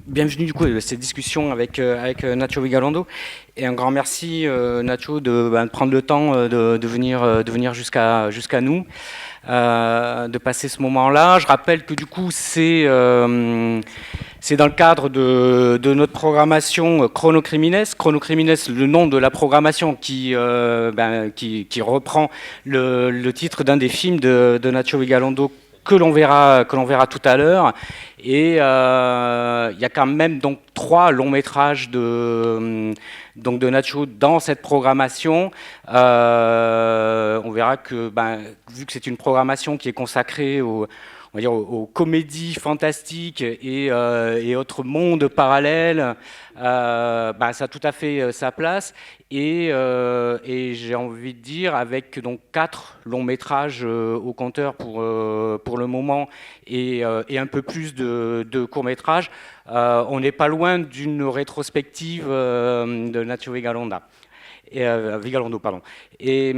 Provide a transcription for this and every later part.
bienvenue du coup à cette discussion avec Nacho Vigalondo. Et un grand merci Nacho de prendre le temps de venir jusqu'à nous, de passer ce moment-là. Je rappelle que du coup c'est dans le cadre de notre programmation Chronocrimines. Chronocrimines, le nom de la programmation qui reprend le titre d'un des films de Nacho Vigalondo que l'on verra tout à l'heure. Et il y a quand même donc 3 longs métrages de Nacho dans cette programmation. On verra que vu que c'est une programmation qui est consacrée on va dire, aux comédies fantastiques et autres mondes parallèles, ça a tout à fait sa place. Et j'ai envie de dire, avec donc 4 longs métrages au compteur pour le moment et un peu plus de courts métrages, on n'est pas loin d'une rétrospective de Nacho Vigalondo. Vigalondo, pardon. Et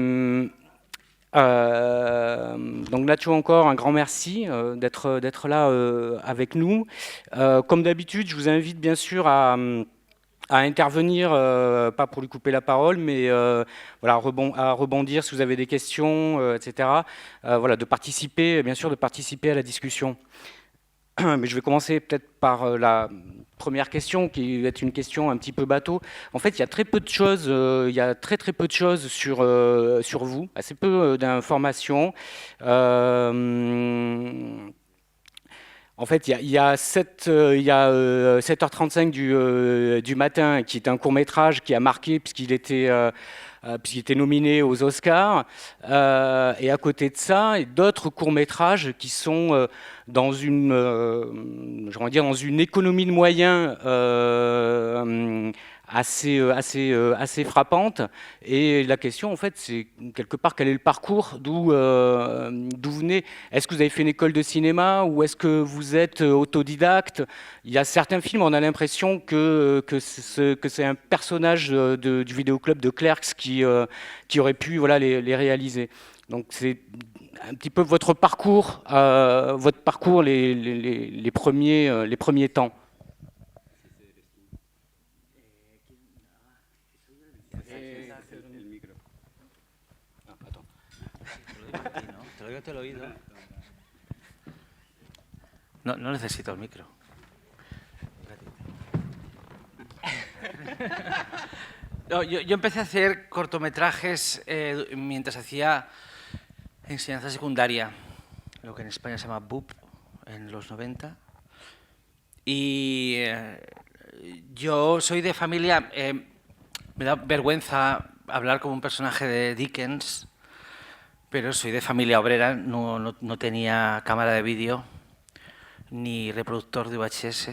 donc Nacho, encore un grand merci d'être là avec nous. Comme d'habitude, je vous invite bien sûr à intervenir, pas pour lui couper la parole, mais voilà, à rebondir si vous avez des questions, etc. Voilà, de participer, bien sûr, de participer à la discussion. Mais je vais commencer peut-être par la première question, qui est une question un petit peu bateau. En fait, il y a très peu de choses, il y a très peu de choses sur vous, assez peu d'informations. En fait, il y a 7h35 du matin, qui est un court-métrage qui a marqué, puisqu'il était nominé aux Oscars. Et à côté de ça, d'autres courts-métrages qui sont dans dans une économie de moyens assez frappante. Et la question, en fait, c'est quelque part, quel est le parcours, d'où vous venez? Est-ce que vous avez fait une école de cinéma ou est-ce que vous êtes autodidacte? Il y a certains films, on a l'impression que c'est un personnage du vidéoclub de Clerks qui aurait pu voilà, les réaliser. Donc c'est un petit peu votre parcours les premiers temps. Te lo digo te lo oído. No, no necesito el micro. No, yo empecé a hacer cortometrajes mientras hacía enseñanza secundaria, lo que en España se llama BUP, en los 90. Y yo soy de familia, me da vergüenza hablar como un personaje de Dickens, pero soy de familia obrera, no tenía cámara de vídeo ni reproductor de VHS.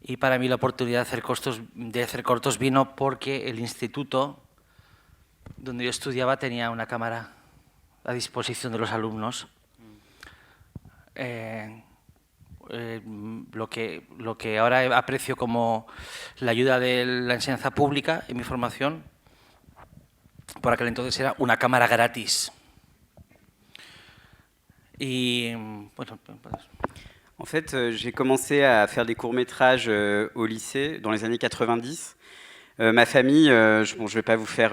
Y para mí la oportunidad de hacer cortos vino porque el instituto donde yo estudiaba tenía una cámara a disposición de los alumnos. Lo que ahora aprecio como la ayuda de la enseñanza pública en mi formación, por aquel entonces era una cámara gratis. Y bueno, pues... En fait, j'ai commencé à faire des courts-métrages au lycée dans les années 90. Ma famille, je ne vais pas vous faire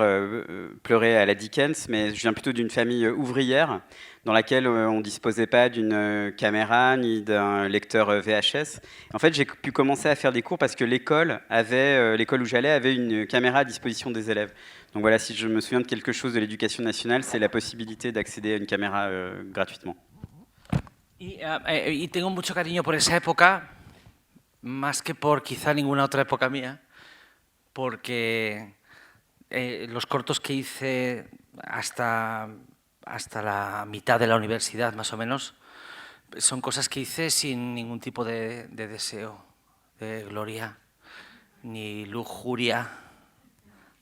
pleurer à la Dickens, mais je viens plutôt d'une famille ouvrière dans laquelle on ne disposait pas d'une caméra ni d'un lecteur VHS. En fait, j'ai pu commencer à faire des cours parce que l'école où j'allais avait une caméra à disposition des élèves. Donc voilà, si je me souviens de quelque chose de l'éducation nationale, c'est la possibilité d'accéder à une caméra gratuitement. Y tengo mucho cariño por esa época, más que por quizá ninguna otra época mía, porque los cortos que hice hasta la mitad de la universidad, más o menos, son cosas que hice sin ningún tipo de deseo, de gloria, ni lujuria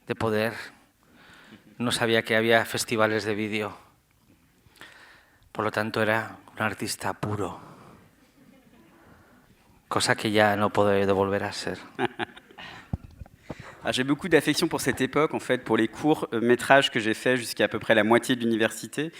de poder. No sabía que había festivales de vídeo. Por lo tanto, era un artista puro, cosa que ya no puedo volver a ser. J'ai beaucoup d'affection pour cette époque, en fait, pour les courts métrages que j'ai faits jusqu'à peu près la moitié de l'université,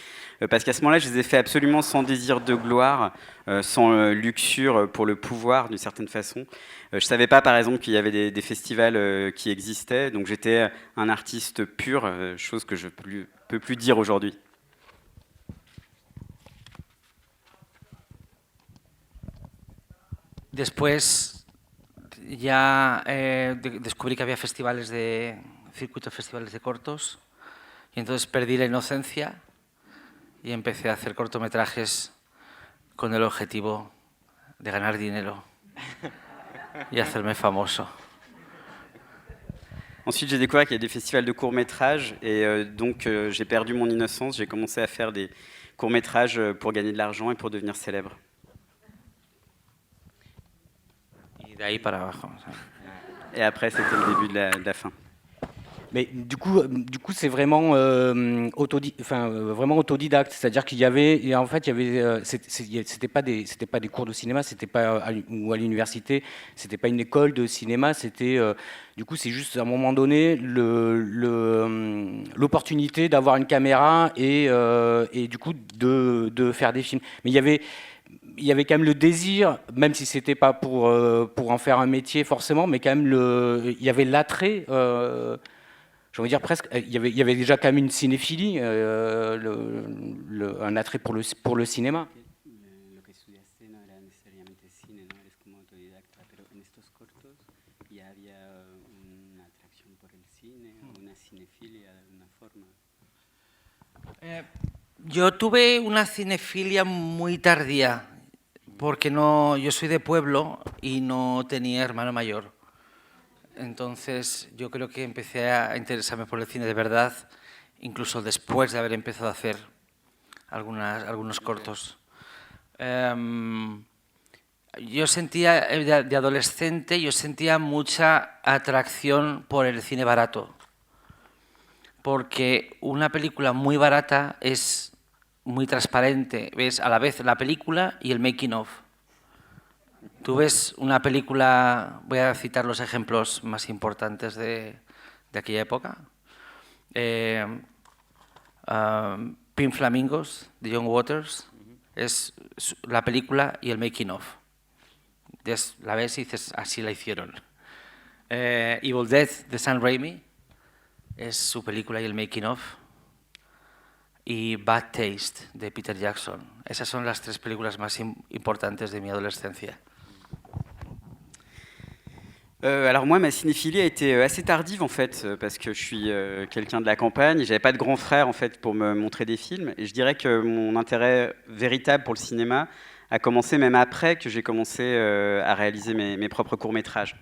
parce qu'à ce moment-là, je les ai faits absolument sans désir de gloire, sans luxure pour le pouvoir, d'une certaine façon. Je ne savais pas, par exemple, qu'il y avait des festivals qui existaient, donc j'étais un artiste pur, chose que je ne peux plus dire aujourd'hui. Después ya descubrí que había circuito de festivales de cortos, y entonces perdí la inocencia y empecé a hacer cortometrajes con el objetivo de ganar dinero y hacerme famoso. Ensuite, j'ai découvert qu'il y a des festivals de courts-métrages et donc j'ai perdu mon innocence. J'ai commencé à faire des courts-métrages pour gagner de l'argent et pour devenir célèbre. Y de ahí para abajo. Et après, c'était le début de la fin. Mais du coup c'est vraiment, vraiment autodidacte, c'est-à-dire qu'il y avait, et en fait, c'était pas des cours de cinéma, c'était pas ou à l'université, c'était pas une école de cinéma, c'était, du coup, c'est juste à un moment donné l'opportunité d'avoir une caméra et du coup de faire des films. Mais il y avait quand même le désir, même si c'était pas pour en faire un métier forcément, mais quand même il y avait l'attrait. J'ai envie de dire presque, il y avait déjà quand même une cinéphilie, un attrait pour le cinéma. Lo que estudiaste no era necesariamente cine, no eres como autodidacta, pero en estos cortos ya había una atracción por el cine, una cinefilia de alguna forma. Yo tuve una cinefilia muy tardía, porque yo soy de pueblo y no tenía hermano mayor. Entonces yo creo que empecé a interesarme por el cine de verdad, incluso después de haber empezado a hacer algunos cortos. Yo sentía, de adolescente, yo sentía mucha atracción por el cine barato, porque una película muy barata es muy transparente, ves a la vez la película y el making of. Tú ves una película, voy a citar los ejemplos más importantes de aquella época. Pink Flamingos, de John Waters, es la película y el making of. La ves y dices, así la hicieron. Evil Dead, de Sam Raimi, es su película y el making of. Y Bad Taste, de Peter Jackson. Esas son las tres películas más importantes de mi adolescencia. Alors moi, ma cinéphilie a été assez tardive en fait, parce que je suis quelqu'un de la campagne. J'avais pas de grand frère en fait pour me montrer des films, et je dirais que mon intérêt véritable pour le cinéma a commencé même après que j'ai commencé à réaliser mes propres courts-métrages.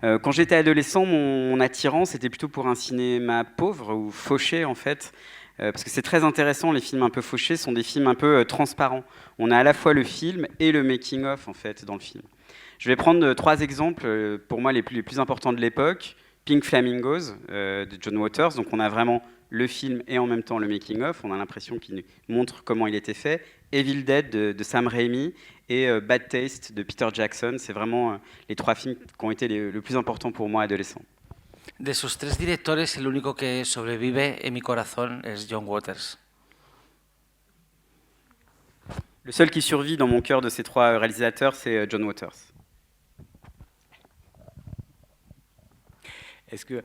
Quand j'étais adolescent, mon attirance était plutôt pour un cinéma pauvre ou fauché en fait, parce que c'est très intéressant, les films un peu fauchés sont des films un peu transparents. On a à la fois le film et le making-of en fait dans le film. Je vais prendre 3 exemples, pour moi les plus importants de l'époque. Pink Flamingos de John Waters, donc on a vraiment le film et en même temps le making-of, on a l'impression qu'il nous montre comment il était fait. Evil Dead de Sam Raimi et Bad Taste de Peter Jackson, c'est vraiment les 3 films qui ont été le plus importants pour moi adolescent. De sus 3 directores, el único que sobrevive en mi corazón es John Waters. Le seul qui survit dans mon cœur de ces 3 réalisateurs, c'est John Waters. Est-ce que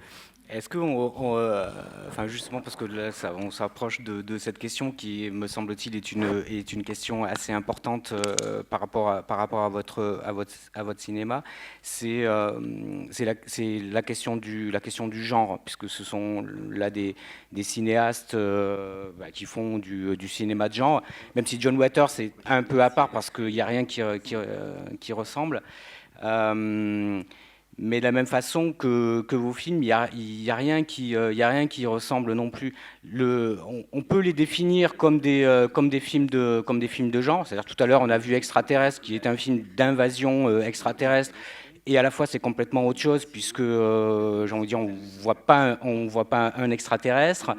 enfin justement parce que là on s'approche de cette question qui me semble-t-il est une question assez importante par rapport à votre cinéma, c'est la question du genre, puisque ce sont là des cinéastes qui font du cinéma de genre, même si John Waters c'est un peu à part parce qu'il n'y a rien qui ressemble. Mais de la même façon que vos films, il y a rien qui ressemble non plus. On peut les définir comme des films de genre. C'est-à-dire tout à l'heure, on a vu Extraterrestre, qui est un film d'invasion extraterrestre, et à la fois c'est complètement autre chose puisque j'ai envie de dire on voit pas un extraterrestre.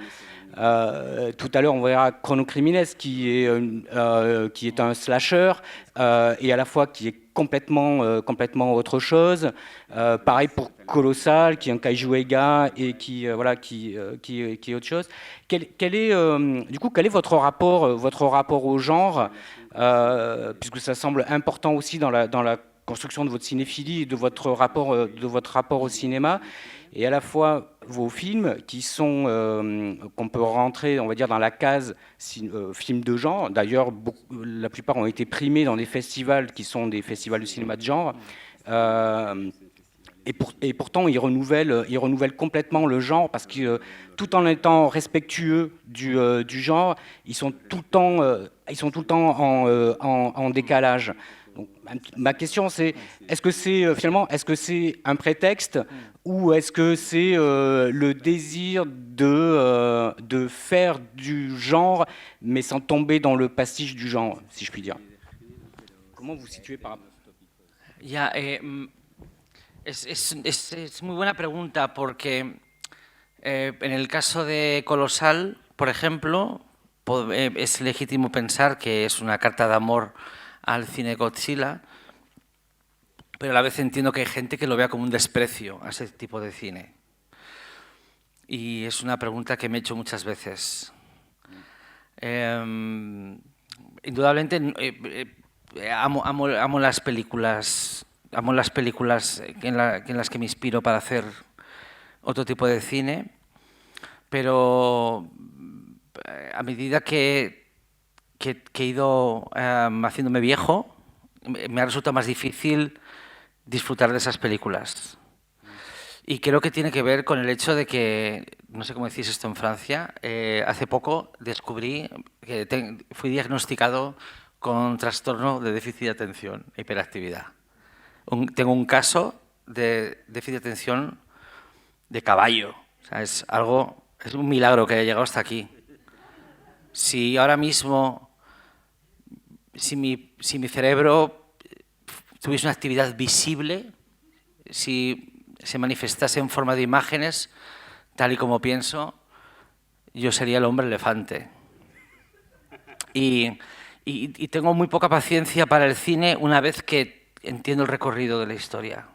Tout à l'heure, on verra Chronocriminels, qui est un slasher et à la fois qui est complètement autre chose. Pareil pour Colossal, qui est un kaiju Eiga et qui est autre chose. Quel est votre rapport au genre, puisque ça semble important aussi dans la construction de votre cinéphilie et de votre rapport au cinéma, et à la fois vos films qui sont qu'on peut rentrer, on va dire, dans la case film de genre. D'ailleurs, la plupart ont été primés dans des festivals qui sont des festivals de cinéma de genre. Et pourtant, ils renouvellent complètement le genre, parce que tout en étant respectueux du genre, ils sont tout le temps en décalage. Donc, ma question, c'est est-ce que c'est un prétexte, ou est-ce que c'est le désir de faire du genre, mais sans tomber dans le pastiche du genre, si je puis dire? Comment vous situez par rapport à ce topic? Es muy buena pregunta, porque en el caso de Colosal, por ejemplo, es legítimo pensar que es una carta de amor al cine Godzilla, pero a la vez entiendo que hay gente que lo vea como un desprecio a ese tipo de cine. Y es una pregunta que me he hecho muchas veces. Indudablemente amo las películas. Amo las películas en las que me inspiro para hacer otro tipo de cine, pero a medida que he ido haciéndome viejo, me ha resultado más difícil disfrutar de esas películas. Y creo que tiene que ver con el hecho de que, no sé cómo decís esto en Francia, hace poco descubrí que fui diagnosticado con trastorno de déficit de atención e hiperactividad. Tengo un caso de déficit de atención de caballo. O sea, es un milagro que haya llegado hasta aquí. Si ahora mismo, si mi cerebro tuviese una actividad visible, si se manifestase en forma de imágenes, tal y como pienso, yo sería el hombre elefante. Y tengo muy poca paciencia para el cine una vez que entiendo el recorrido de la historia.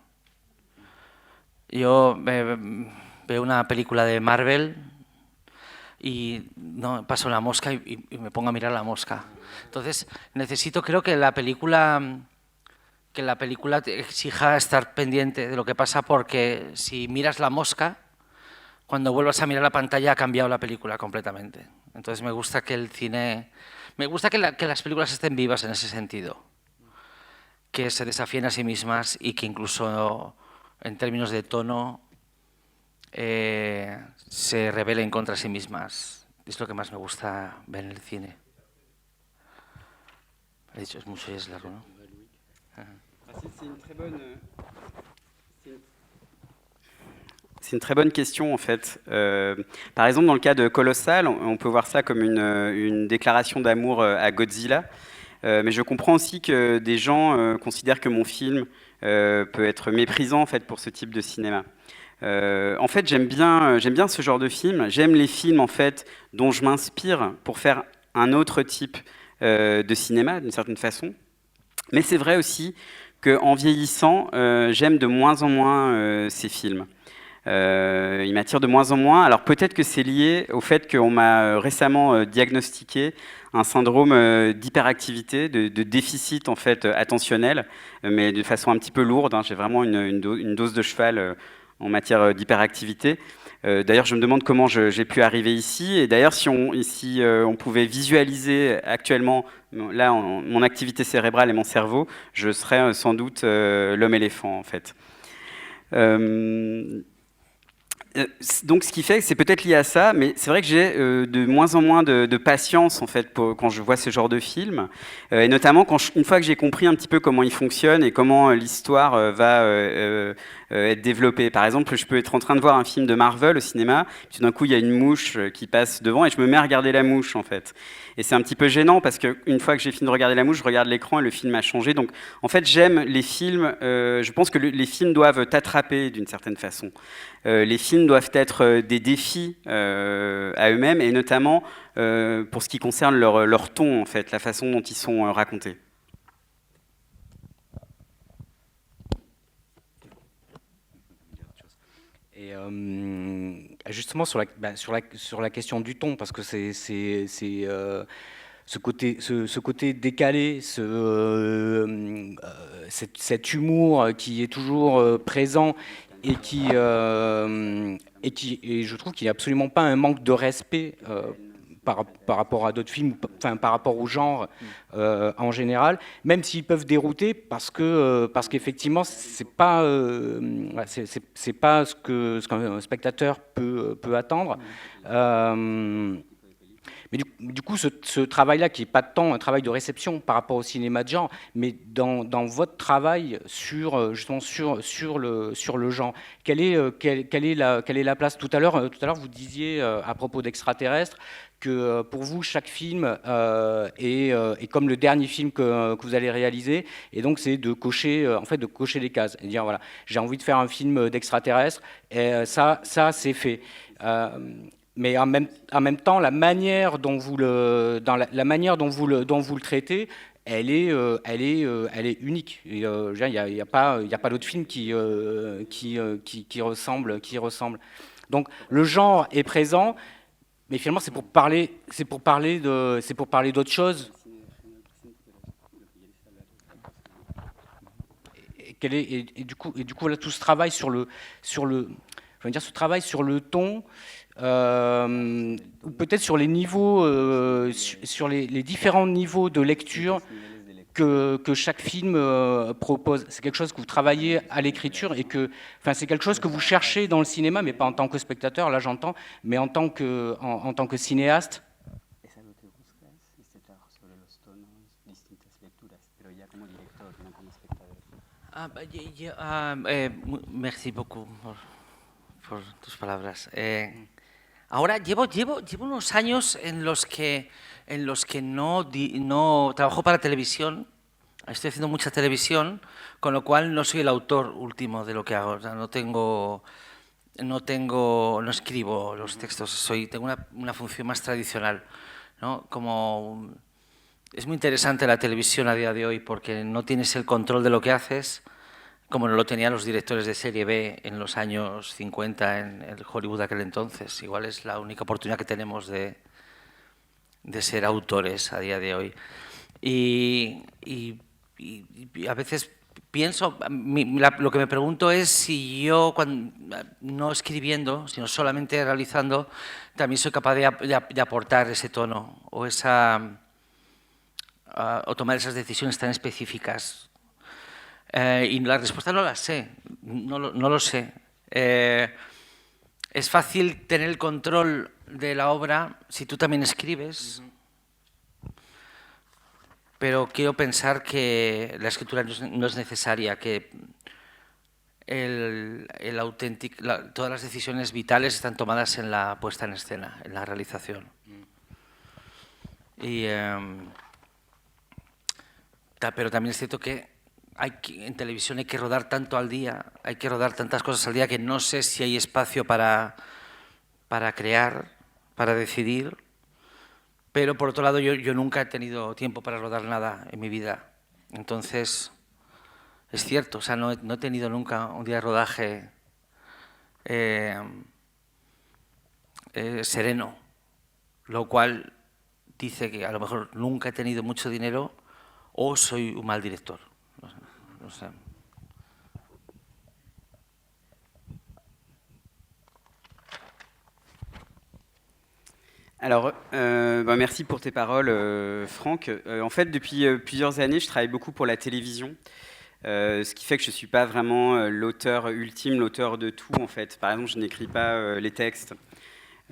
Yo veo una película de Marvel y no paso la mosca y me pongo a mirar la mosca. Entonces creo que la película te exija estar pendiente de lo que pasa, porque si miras la mosca, cuando vuelvas a mirar la pantalla ha cambiado la película completamente. Entonces me gusta que que las películas estén vivas en ese sentido, que se desafíen a sí mismas y que incluso en términos de tono se rebelen contra sí mismas. Es lo que más me gusta ver en el cine. He dicho, es mucho y es largo, ¿no? C'est une très bonne question, en fait. Par exemple, dans le cas de Colossal, on peut voir ça comme une déclaration d'amour à Godzilla. Mais je comprends aussi que des gens considèrent que mon film peut être méprisant, en fait, pour ce type de cinéma. En fait, j'aime bien ce genre de film. J'aime les films, en fait, dont je m'inspire pour faire un autre type de cinéma, d'une certaine façon. Mais c'est vrai aussi qu'en vieillissant, j'aime de moins en moins ces films. Ils m'attirent de moins en moins. Alors peut-être que c'est lié au fait qu'on m'a récemment diagnostiqué un syndrome d'hyperactivité, de déficit en fait attentionnel, mais de façon un petit peu lourde. J'ai vraiment une dose de cheval en matière d'hyperactivité. D'ailleurs, je me demande comment j'ai pu arriver ici. Et d'ailleurs, si on pouvait visualiser actuellement là, mon activité cérébrale et mon cerveau, je serais sans doute l'homme-éléphant, en fait. Donc, ce qui fait que c'est peut-être lié à ça, mais c'est vrai que j'ai de moins en moins de patience en fait quand je vois ce genre de film, et notamment une fois que j'ai compris un petit peu comment il fonctionne et comment l'histoire va être développée. Par exemple, je peux être en train de voir un film de Marvel au cinéma, puis d'un coup il y a une mouche qui passe devant et je me mets à regarder la mouche en fait. Et c'est un petit peu gênant parce qu'une fois que j'ai fini de regarder la mouche, je regarde l'écran et le film a changé. Donc en fait j'aime les films, je pense que les films doivent t'attraper d'une certaine façon. Les films doivent être des défis à eux-mêmes, et notamment pour ce qui concerne leur ton, en fait, la façon dont ils sont racontés. Justement sur la question du ton, parce que c'est ce côté décalé, cet humour qui est toujours présent et et je trouve qu'il n'y a absolument pas un manque de respect par rapport à d'autres films, enfin par rapport au genre en général, même s'ils peuvent dérouter parce qu'effectivement voilà, c'est pas ce qu'un spectateur peut attendre. Mais du coup, ce travail-là, qui n'est pas tant un travail de réception par rapport au cinéma de genre, mais dans votre travail justement sur le genre, quelle est la place? Tout à l'heure, vous disiez à propos d'Extraterrestres que pour vous, chaque film est comme le dernier film que vous allez réaliser, et donc c'est de cocher les cases, et dire voilà, j'ai envie de faire un film d'extraterrestres, et ça c'est fait. Mais en même temps, la manière dont vous le traitez, elle est unique. Il n'y a pas d'autre film qui ressemble. Donc le genre est présent, mais finalement c'est pour parler d'autre chose. Et du coup là, tout ce travail ce travail sur le ton. Ou peut-être sur les niveaux, sur les différents niveaux de lecture que chaque film propose. C'est quelque chose que vous travaillez à l'écriture et c'est quelque chose que vous cherchez dans le cinéma, mais pas en tant que spectateur, là j'entends, mais en tant que cinéaste. Merci beaucoup por tus palabras. Ahora llevo unos años en los que no trabajo para televisión. Estoy haciendo mucha televisión, con lo cual no soy el autor último de lo que hago. O sea, no escribo los textos. Tengo una función más tradicional, ¿no? Es muy interesante la televisión a día de hoy porque no tienes el control de lo que haces, como no lo tenían los directores de serie B en los años 50 en el Hollywood de aquel entonces. Igual es la única oportunidad que tenemos de ser autores a día de hoy. Y a veces pienso, lo que me pregunto es si yo, no escribiendo, sino solamente realizando, también soy capaz de aportar ese tono o tomar esas decisiones tan específicas. Y la respuesta no la sé, no lo sé. Es fácil tener el control de la obra si tú también escribes, pero quiero pensar que la escritura no es necesaria, que todas las decisiones vitales están tomadas en la puesta en escena, en la realización. Pero también es cierto que en televisión hay que rodar tanto al día, hay que rodar tantas cosas al día que no sé si hay espacio para crear, para decidir, pero por otro lado yo nunca he tenido tiempo para rodar nada en mi vida. Entonces, es cierto, o sea, no he tenido nunca un día de rodaje sereno, lo cual dice que a lo mejor nunca he tenido mucho dinero o soy un mal director. No sé. Alors, merci pour tes paroles, Franck. En fait, depuis plusieurs années, je travaille beaucoup pour la télévision, ce qui fait que je ne suis pas vraiment l'auteur ultime, l'auteur de tout, en fait. Par exemple, je n'écris pas les textes.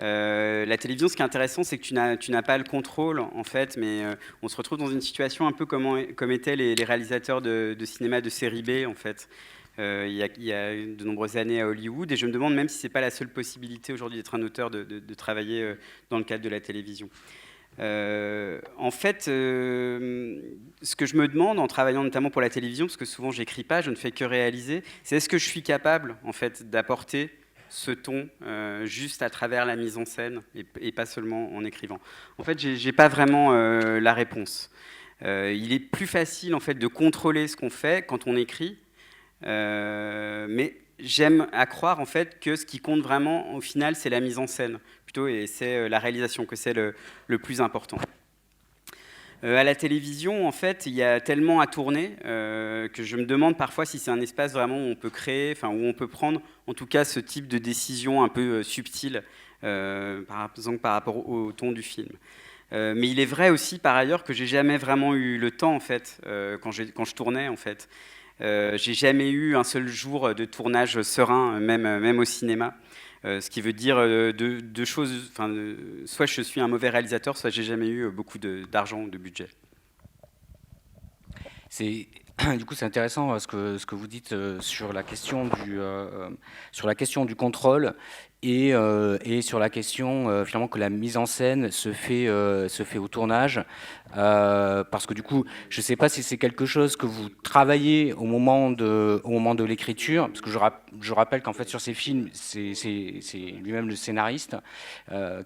La télévision, ce qui est intéressant, c'est que tu n'as pas le contrôle, en fait, mais on se retrouve dans une situation un peu comme étaient les réalisateurs de cinéma de série B, en fait, il y a de nombreuses années à Hollywood, et je me demande même si ce n'est pas la seule possibilité aujourd'hui d'être un auteur, de travailler dans le cadre de la télévision. En fait, ce que je me demande en travaillant notamment pour la télévision, parce que souvent j'écris pas, je ne fais que réaliser, c'est est-ce que je suis capable, en fait, d'apporter ce ton juste à travers la mise en scène et pas seulement en écrivant. En fait, j'ai pas vraiment la réponse. Il est plus facile en fait de contrôler ce qu'on fait quand on écrit, mais j'aime à croire en fait que ce qui compte vraiment au final, c'est la mise en scène plutôt, et c'est la réalisation, que c'est le plus important. À la télévision, en fait, il y a tellement à tourner que je me demande parfois si c'est un espace vraiment où on peut créer, enfin où on peut prendre, en tout cas, ce type de décision un peu subtile, par exemple par rapport au ton du film. Mais il est vrai aussi, par ailleurs, que j'ai jamais vraiment eu le temps, en fait, quand je tournais, en fait. J'ai jamais eu un seul jour de tournage serein, même au cinéma. Ce qui veut dire deux choses. Enfin, soit je suis un mauvais réalisateur, soit j'ai jamais eu beaucoup d'argent ou de budget. Du coup, c'est intéressant ce que vous dites sur la question du contrôle et sur la question finalement que la mise en scène se fait au tournage. Parce que du coup, je ne sais pas si c'est quelque chose que vous travaillez au moment de l'écriture, parce que je rappelle qu'en fait sur ces films, c'est lui-même le scénariste,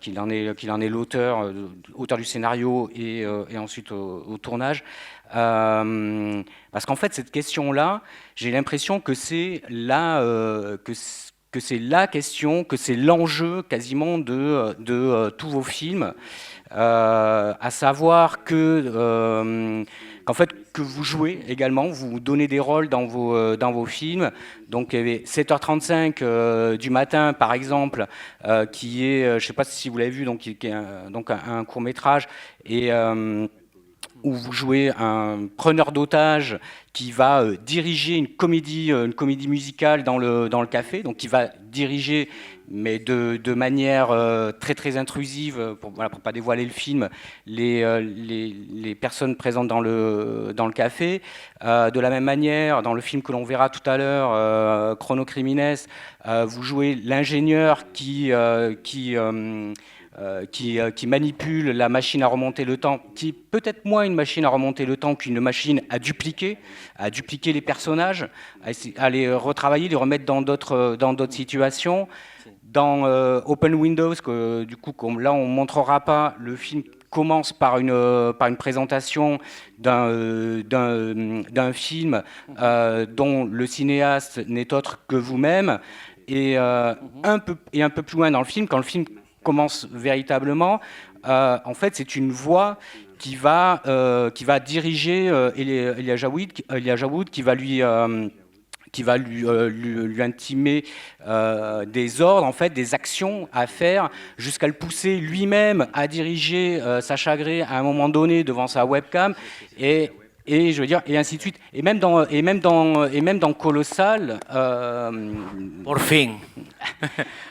qu'il en est l'auteur, auteur du scénario et ensuite au tournage. Parce qu'en fait, cette question-là, j'ai l'impression que c'est que c'est la question, que c'est l'enjeu quasiment de tous vos films, à savoir qu'en fait, que vous jouez également, vous donnez des rôles dans vos films. Donc, il y avait 7h35 du matin, par exemple, qui est, je ne sais pas si vous l'avez vu, donc, qui est un court-métrage, et où vous jouez un preneur d'otages qui va diriger une comédie musicale dans le café, donc qui va diriger, mais de manière très très intrusive, pour pas dévoiler le film, les personnes présentes dans le café. De la même manière, dans le film que l'on verra tout à l'heure, Chrono Criminels, vous jouez l'ingénieur qui manipule la machine à remonter le temps, qui est peut-être moins une machine à remonter le temps qu'une machine à dupliquer les personnages, à les retravailler, les remettre dans d'autres situations. Dans Open Windows, du coup, là on ne montrera pas, le film commence par une présentation d'un film dont le cinéaste n'est autre que vous-même, et un peu plus loin dans le film, quand le film commence véritablement, en fait, c'est une voix qui va diriger Elijah Wood, qui va lui intimer des ordres, en fait, des actions à faire, jusqu'à le pousser lui-même à diriger Sacha Grey à un moment donné devant sa webcam, et je veux dire, et ainsi de suite. Et même dans Colossal. Por fin.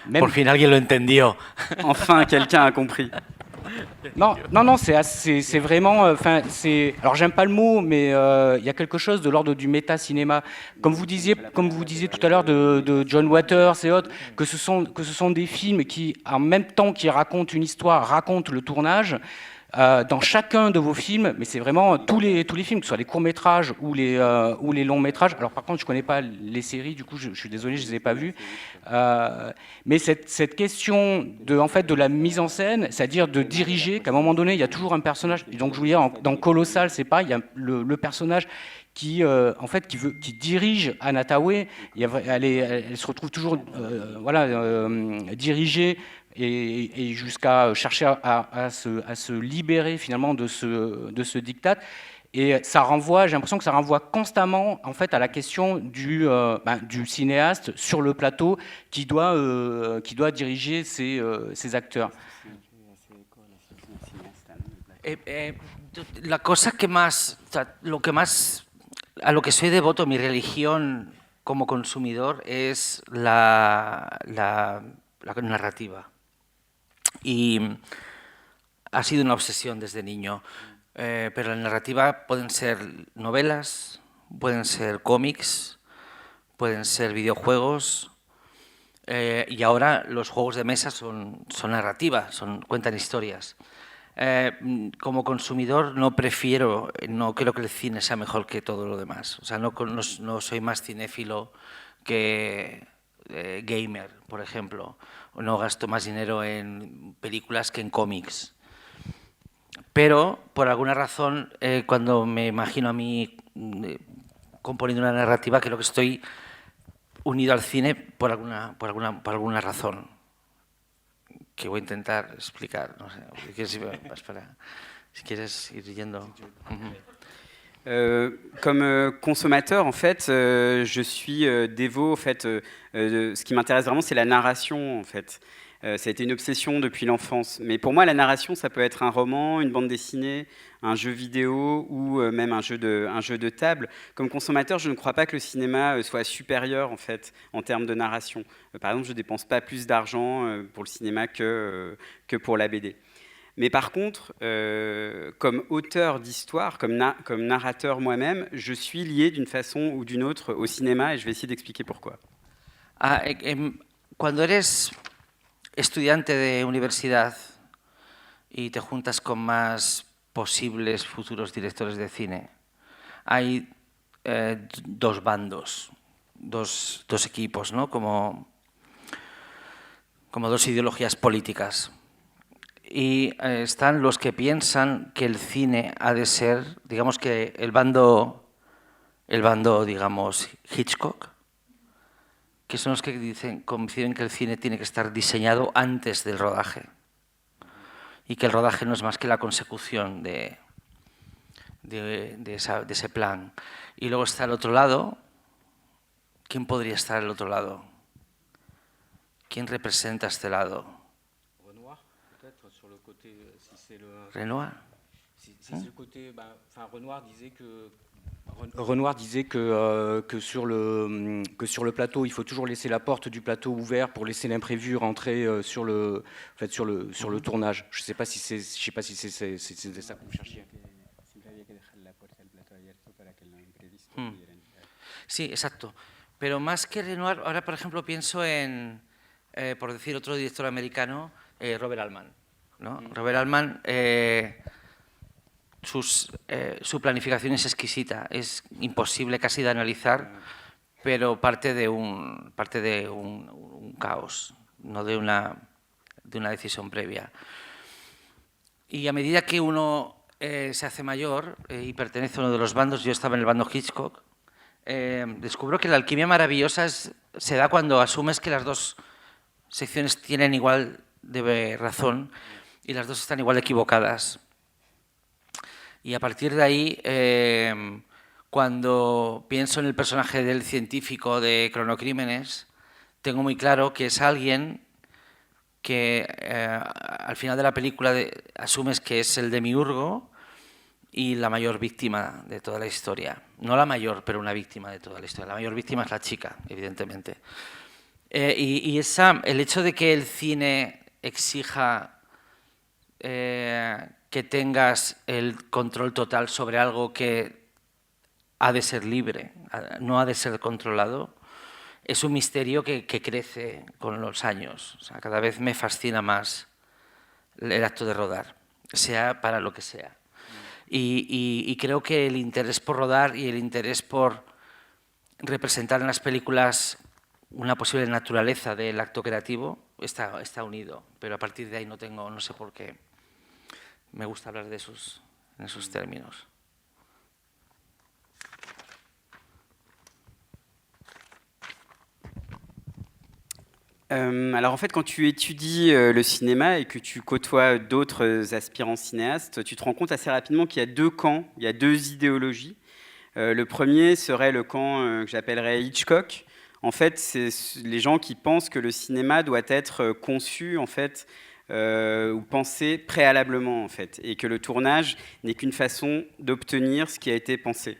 Même, Por fin alguien lo entendió. Enfin, quelqu'un a compris. Non, c'est vraiment. Alors, j'aime pas le mot, mais il y a quelque chose de l'ordre du méta-cinéma. Comme vous disiez tout à l'heure de John Waters et autres, que ce sont des films qui, en même temps qu'ils racontent une histoire, racontent le tournage. Dans chacun de vos films, mais c'est vraiment tous les films, que ce soit les courts-métrages ou les longs-métrages. Alors par contre, je ne connais pas les séries, du coup, je suis désolé, je ne les ai pas vues. Mais cette question de la mise en scène, c'est-à-dire de diriger, qu'à un moment donné, il y a toujours un personnage. Et donc, je voulais dire, dans Colossal, c'est pas, il y a le personnage qui dirige Anna Tawai. Elle se retrouve toujours dirigée, et jusqu'à chercher à se libérer finalement de ce diktat. Et ça renvoie, j'ai l'impression que ça renvoie constamment en fait à la question du cinéaste sur le plateau qui doit diriger ses acteurs. La cosa que más, a lo que soy devoto, mi religión como consumidor, es la narrativa. Y ha sido una obsesión desde niño. Pero la narrativa pueden ser novelas, pueden ser cómics, pueden ser videojuegos, y ahora los juegos de mesa son narrativas, cuentan historias. Como consumidor no creo que el cine sea mejor que todo lo demás. O sea, no soy más cinéfilo que gamer, por ejemplo. No gasto más dinero en películas que en cómics. Pero, por alguna razón, cuando me imagino a mí componiendo una narrativa, creo que estoy unido al cine por alguna razón que voy a intentar explicar. No sé, espera, si quieres ir yendo. Comme consommateur, en fait, je suis dévot. En fait, ce qui m'intéresse vraiment, c'est la narration. En fait, ça a été une obsession depuis l'enfance. Mais pour moi, la narration, ça peut être un roman, une bande dessinée, un jeu vidéo ou même un jeu de table. Comme consommateur, je ne crois pas que le cinéma soit supérieur en fait en termes de narration. Par exemple, je ne dépense pas plus d'argent pour le cinéma que pour la BD. Mais par contre, comme auteur d'histoire, comme narrateur moi-même, je suis lié d'une façon ou d'une autre au cinéma et je vais essayer d'expliquer pourquoi. Cuando eres estudiante de universidad y te juntas con más posibles futuros directores de cine, hay dos bandos, dos equipos, ¿no? Como dos ideologías políticas. Y están los que piensan que el cine ha de ser, digamos que el bando, digamos, Hitchcock, que son los que coinciden que el cine tiene que estar diseñado antes del rodaje y que el rodaje no es más que la consecución de ese plan. Y luego está el otro lado. ¿Quién podría estar al otro lado? ¿Quién representa este lado? Renoir. Renoir disait que sur le plateau, il faut toujours laisser la porte du plateau ouverte pour laisser l'imprévu rentrer sur le tournage. Je ne sais pas si c'est ça que vous cherchiez. Sí, exacto. Pero más que Renoir, ahora por ejemplo pienso en, por decir otro director americano, Robert Altman, ¿no? Robert Altman, su planificación es exquisita, es imposible casi de analizar, pero parte de un caos, no de una decisión previa. Y a medida que uno se hace mayor y pertenece a uno de los bandos, yo estaba en el bando Hitchcock, descubro que la alquimia maravillosa se da cuando asumes que las dos secciones tienen igual de razón y las dos están igual equivocadas. Y a partir de ahí, cuando pienso en el personaje del científico de Cronocrímenes, tengo muy claro que es alguien que al final de la película asumes que es el demiurgo y la mayor víctima de toda la historia. No la mayor, pero una víctima de toda la historia. La mayor víctima es la chica, evidentemente. Y el hecho de que el cine exija que tengas el control total sobre algo que ha de ser libre, no ha de ser controlado, es un misterio que crece con los años. O sea, cada vez me fascina más el acto de rodar, sea para lo que sea. Y creo que el interés por rodar y el interés por representar en las películas una posible naturaleza del acto creativo está unido, pero a partir de ahí no sé por qué me gusta hablar en esos términos. Alors en fait, quand tu étudies le cinéma et que tu côtoies d'autres aspirants cinéastes, tu te rends compte assez rapidement qu'il y a deux camps, il y a deux idéologies. Le premier serait le camp que j'appellerais Hitchcock. En fait, c'est les gens qui pensent que le cinéma doit être conçu en fait ou pensé préalablement en fait, et que le tournage n'est qu'une façon d'obtenir ce qui a été pensé.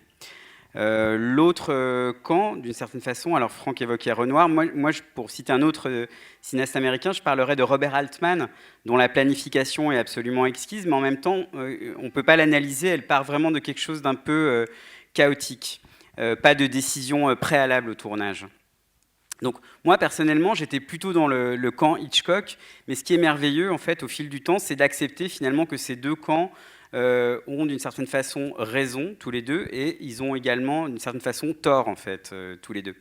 L'autre camp, d'une certaine façon, alors Franck évoquait Renoir, moi pour citer un autre cinéaste américain, je parlerais de Robert Altman, dont la planification est absolument exquise, mais en même temps, on ne peut pas l'analyser, elle part vraiment de quelque chose d'un peu chaotique, pas de décision préalable au tournage. Donc moi personnellement, j'étais plutôt dans le camp Hitchcock, mais ce qui est merveilleux en fait au fil du temps, c'est d'accepter finalement que ces deux camps ont d'une certaine façon raison tous les deux et ils ont également d'une certaine façon tort en fait tous les deux.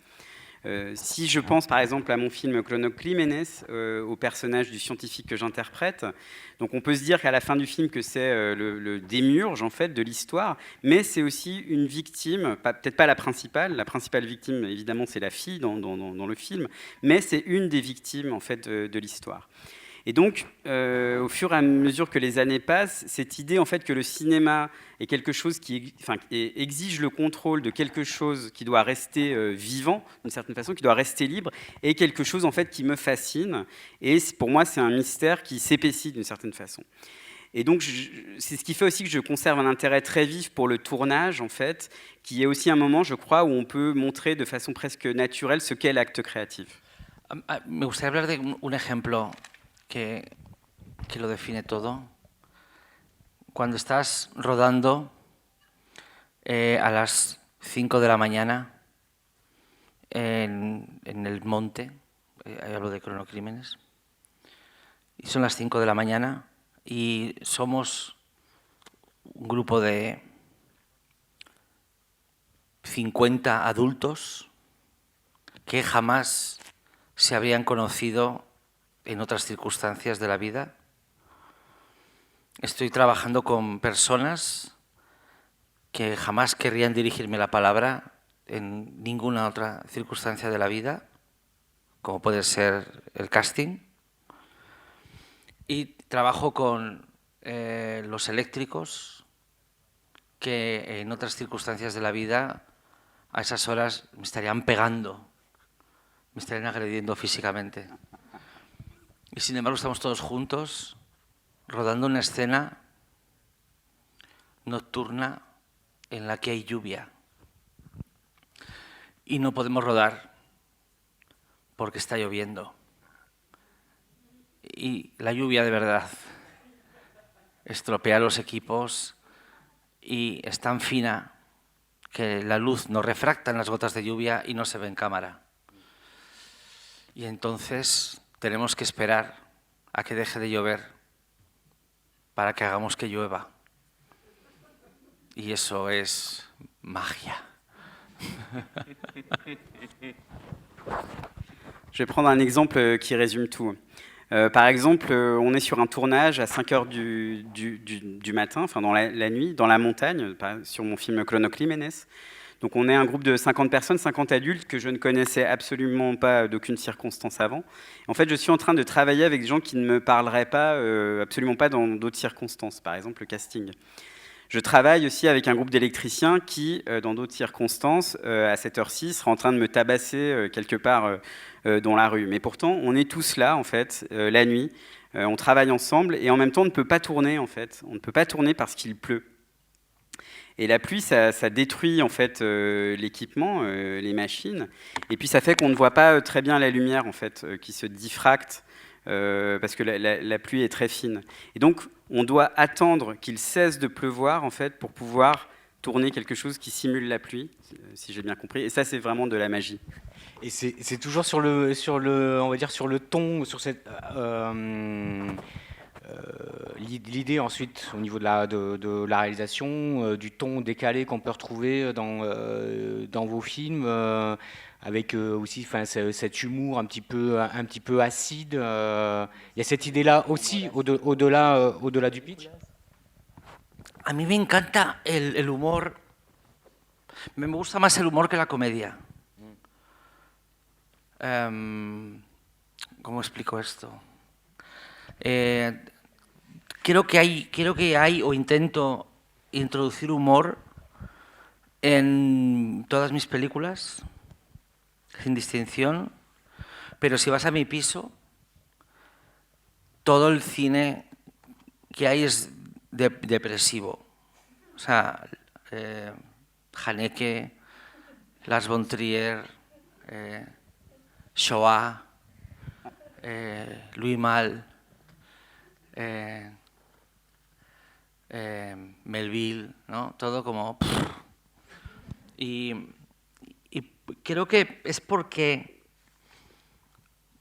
Si je pense par exemple à mon film Clonoclímenes, au personnage du scientifique que j'interprète, donc on peut se dire qu'à la fin du film que c'est le démiurge en fait de l'histoire, mais c'est aussi une victime, peut-être pas la principale victime évidemment c'est la fille dans le film, mais c'est une des victimes en fait de l'histoire. Et donc, au fur et à mesure que les années passent, cette idée en fait que le cinéma est quelque chose qui exige le contrôle de quelque chose qui doit rester vivant d'une certaine façon, qui doit rester libre, est quelque chose en fait qui me fascine. Et pour moi, c'est un mystère qui s'épaissit d'une certaine façon. Et donc, c'est ce qui fait aussi que je conserve un intérêt très vif pour le tournage, en fait, qui est aussi un moment, je crois, où on peut montrer de façon presque naturelle ce qu'est l'acte créatif. Me gustaría hablar de un ejemplo que lo define todo. Cuando estás rodando a las 5 de la mañana en el monte, hablo de Cronocrímenes, y son las 5 de la mañana y somos un grupo de 50 adultos que jamás se habrían conocido en otras circunstancias de la vida. Estoy trabajando con personas que jamás querrían dirigirme la palabra en ninguna otra circunstancia de la vida, como puede ser el casting. Y trabajo con los eléctricos que en otras circunstancias de la vida a esas horas me estarían pegando, me estarían agrediendo físicamente. Y sin embargo estamos todos juntos rodando una escena nocturna en la que hay lluvia. Y no podemos rodar porque está lloviendo. Y la lluvia de verdad estropea los equipos y es tan fina que la luz nos refracta en las gotas de lluvia y no se ve en cámara. Y entonces tenemos que esperar a que deje de llover para que hagamos que llueva. Y eso es magia. Je vais prendre un exemple qui résume tout. Par exemple, on est sur un tournage à 5 heures du matin, enfin dans la nuit, dans la montagne, sur mon film Clonoclímenes. Donc on est un groupe de 50 personnes, 50 adultes que je ne connaissais absolument pas d'aucune circonstance avant. En fait, je suis en train de travailler avec des gens qui ne me parleraient pas, absolument pas dans d'autres circonstances, par exemple le casting. Je travaille aussi avec un groupe d'électriciens qui, dans d'autres circonstances, à cette heure-ci, sera en train de me tabasser quelque part dans la rue. Mais pourtant, on est tous là, en fait, la nuit. On travaille ensemble et en même temps, on ne peut pas tourner, en fait. On ne peut pas tourner parce qu'il pleut. Et la pluie, ça détruit en fait l'équipement, les machines. Et puis ça fait qu'on ne voit pas très bien la lumière en fait, qui se diffracte parce que la pluie est très fine. Et donc on doit attendre qu'il cesse de pleuvoir en fait pour pouvoir tourner quelque chose qui simule la pluie, si j'ai bien compris. Et ça, c'est vraiment de la magie. Et c'est toujours sur le, on va dire sur le ton, sur cette l'idée ensuite au niveau de la réalisation, du ton décalé qu'on peut retrouver dans vos films, avec aussi cet humour un petit peu acide. Il y a cette idée-là aussi au-delà du pitch. A mí me encanta el humor, me gusta más el humor que la comedia. ¿Cómo explico esto? Creo que hay o intento introducir humor en todas mis películas, sin distinción, pero si vas a mi piso, todo el cine que hay es depresivo. O sea, Haneke, Lars von Trier, Shoah, Louis Malle, Melville, ¿no? Todo como... Y creo que es porque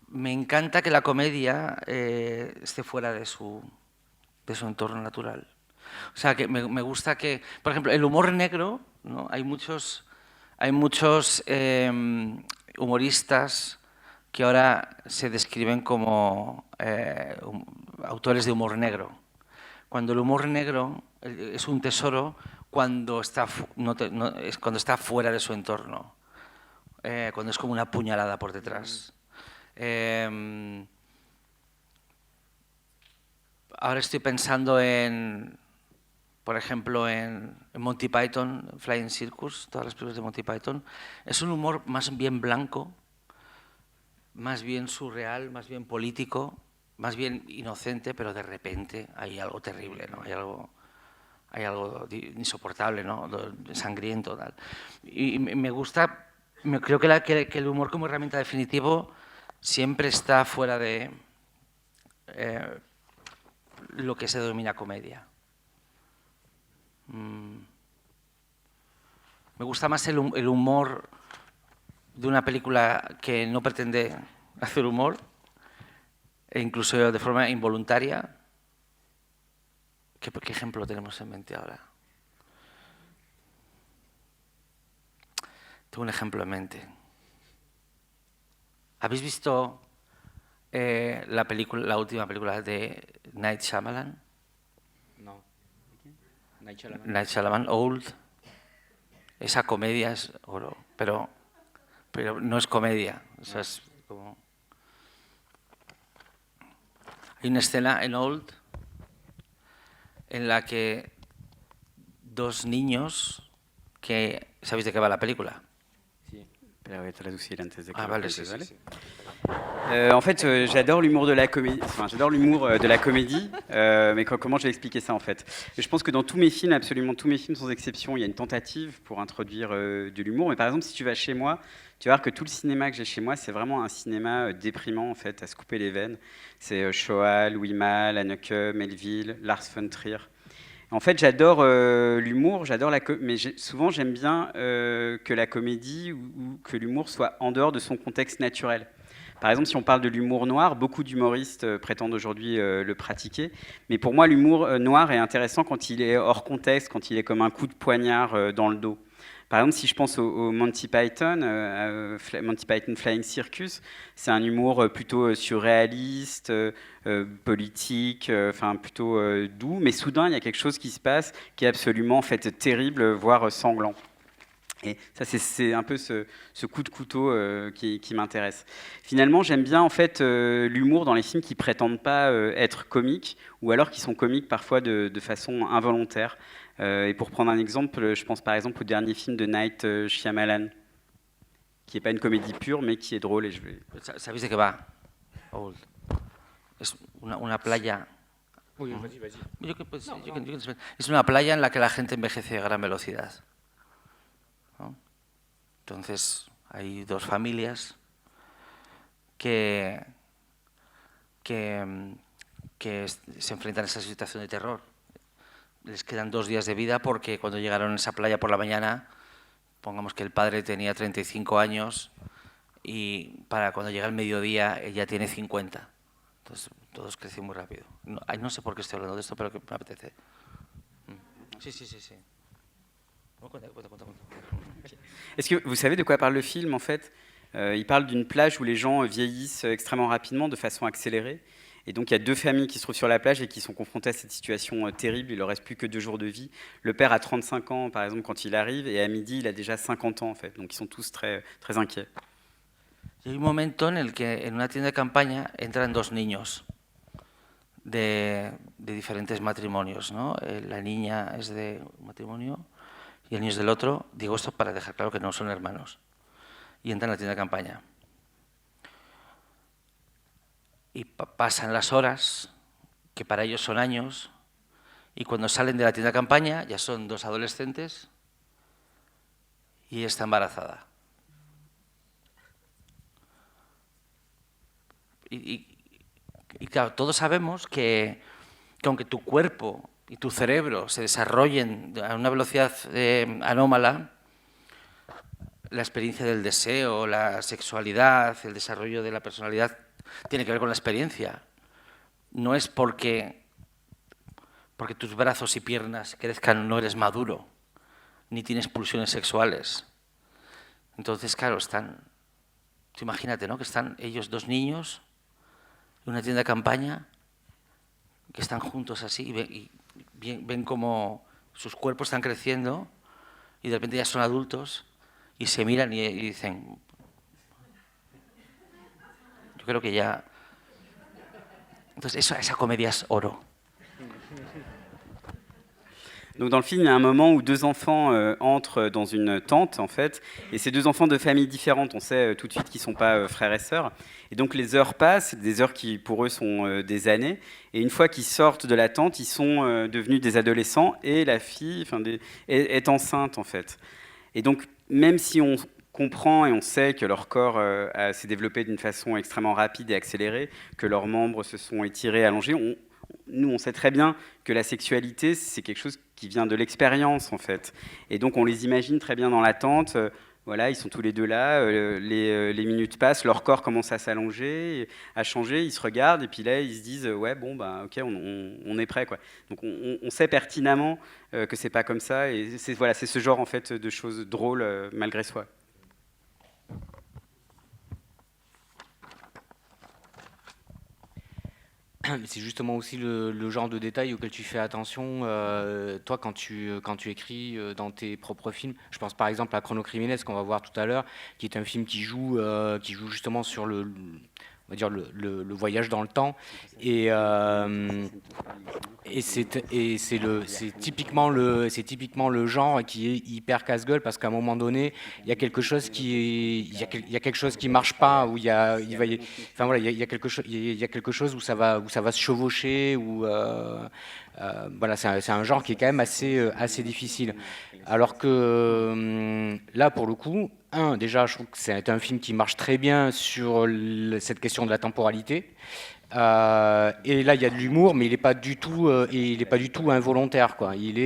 me encanta que la comedia esté fuera de su entorno natural. O sea, que me gusta que, por ejemplo, el humor negro, ¿no? Hay muchos humoristas que ahora se describen como autores de humor negro. Cuando el humor negro es un tesoro cuando está, cuando está fuera de su entorno, cuando es como una puñalada por detrás. Ahora estoy pensando en, por ejemplo, en Monty Python, Flying Circus, todas las películas de Monty Python. Es un humor más bien blanco, más bien surreal, más bien político, más bien inocente, pero de repente hay algo terrible, ¿no? Hay algo insoportable, ¿no? Sangriento, tal. Y me gusta, creo que el humor como herramienta definitivo siempre está fuera de lo que se denomina comedia. Me gusta más el humor de una película que no pretende hacer humor, e incluso de forma involuntaria. ¿Qué ejemplo tenemos en mente ahora? Tengo un ejemplo en mente. ¿Habéis visto la última película de Night Shyamalan? No. Night Shyamalan, Old. Esa comedia es oro, pero no es comedia. O sea, es como... Hay una escena en Old en la que dos niños que... ¿Sabéis de qué va la película? Sí, pero voy a traducir antes de que vale, sí. En fait, j'adore l'humour de la comédie. Enfin, j'adore l'humour de la comédie. Mais comment je vais expliquer ça en fait? Je pense que dans tous mes films, absolument tous mes films sans exception, il y a une tentative pour introduire de l'humour. Mais par exemple, si tu vas chez moi, tu vas voir que tout le cinéma que j'ai chez moi, c'est vraiment un cinéma déprimant en fait, à se couper les veines. C'est Shoah, Louis Malle, Haneke, Melville, Lars von Trier. En fait, j'adore l'humour, mais souvent j'aime bien que la comédie ou que l'humour soit en dehors de son contexte naturel. Par exemple, si on parle de l'humour noir, beaucoup d'humoristes prétendent aujourd'hui le pratiquer. Mais pour moi, l'humour noir est intéressant quand il est hors contexte, quand il est comme un coup de poignard dans le dos. Par exemple, si je pense au Monty Python, Monty Python Flying Circus, c'est un humour plutôt surréaliste, politique, enfin plutôt doux. Mais soudain, il y a quelque chose qui se passe qui est absolument en fait terrible, voire sanglant. Et ça, c'est un peu ce coup de couteau qui m'intéresse. Finalement, j'aime bien en fait l'humour dans les films qui prétendent pas être comiques, ou alors qui sont comiques parfois de façon involontaire. Et pour prendre un exemple, je pense par exemple au dernier film de Night Shyamalan, qui n'est pas une comédie pure, mais qui est drôle. Et ¿Sabéis de qué va? Old. Es una playa. Oui, vas-y. Es una playa en la que la gente envejece a gran velocidad. ¿No? Entonces, hay dos familias que se enfrentan a esa situación de terror. Les quedan 2 días de vida porque cuando llegaron a esa playa por la mañana, pongamos que el padre tenía 35 años y para cuando llega el mediodía ella tiene 50. Entonces, todos crecen muy rápido. No sé por qué estoy hablando de esto, pero que me apetece. Sí. Cuenta. Est-ce que vous savez de quoi parle le film en fait? Il parle d'une plage où les gens vieillissent extrêmement rapidement, de façon accélérée. Et donc il y a 2 familles qui se trouvent sur la plage et qui sont confrontées à cette situation terrible. Il ne leur reste plus que 2 jours de vie. Le père a 35 ans par exemple quand il arrive, et à midi il a déjà 50 ans en fait. Donc ils sont tous très, très inquiets. Y hay un momento en el que en una tienda de campaña entran 2 niños de diferentes matrimonios, ¿no? La niña es de un matrimonio y el niño es del otro. Digo esto para dejar claro que no son hermanos. Y entran a la tienda de campaña. Y pasan las horas, que para ellos son años, y cuando salen de la tienda de campaña ya son 2 adolescentes y ella está embarazada. Y claro, todos sabemos que aunque tu cuerpo y tu cerebro se desarrollen a una velocidad anómala, la experiencia del deseo, la sexualidad, el desarrollo de la personalidad tiene que ver con la experiencia. No es porque tus brazos y piernas crezcan, no eres maduro, ni tienes pulsiones sexuales. Entonces, claro, están Tú imagínate, ¿no? Que están ellos dos niños en una tienda de campaña, que están juntos así y ven cómo sus cuerpos están creciendo y de repente ya son adultos y se miran y dicen, yo creo que ya... Entonces esa comédia es oro. Donc dans le film, il y a un moment où deux enfants entrent dans une tente, en fait, et ces deux enfants de familles différentes, on sait tout de suite qu'ils ne sont pas frères et sœurs, et donc les heures passent, des heures qui pour eux sont des années, et une fois qu'ils sortent de la tente, ils sont devenus des adolescents, et la fille est enceinte, en fait. Et donc, même si on comprend et on sait que leur corps s'est développé d'une façon extrêmement rapide et accélérée, que leurs membres se sont étirés, allongés, nous, on sait très bien que la sexualité, c'est quelque chose qui vient de l'expérience, en fait. Et donc, on les imagine très bien dans la tente. Voilà, ils sont tous les deux là. Les minutes passent, leur corps commence à s'allonger, à changer. Ils se regardent et puis là, ils se disent ouais, bon, bah, ok, on est prêt, quoi. Donc, on sait pertinemment que c'est pas comme ça. Et c'est voilà, c'est ce genre en fait de choses drôles malgré soi. C'est justement aussi le genre de détail auquel tu fais attention, toi, quand tu écris dans tes propres films. Je pense par exemple à Chrono Criminels, qu'on va voir tout à l'heure, qui est un film qui joue justement sur on va dire le voyage dans le temps. Et c'est typiquement le genre qui est hyper casse-gueule, parce qu'à un moment donné, il y a quelque chose il y a quelque chose qui marche pas, où il va enfin voilà, il y a quelque chose où ça va se chevaucher, voilà, c'est un genre qui est quand même assez difficile. Alors que là, pour le coup, déjà, je trouve que c'est un film qui marche très bien sur cette question de la temporalité. Et là, il y a de l'humour, mais il n'est pas du tout involontaire, quoi. Il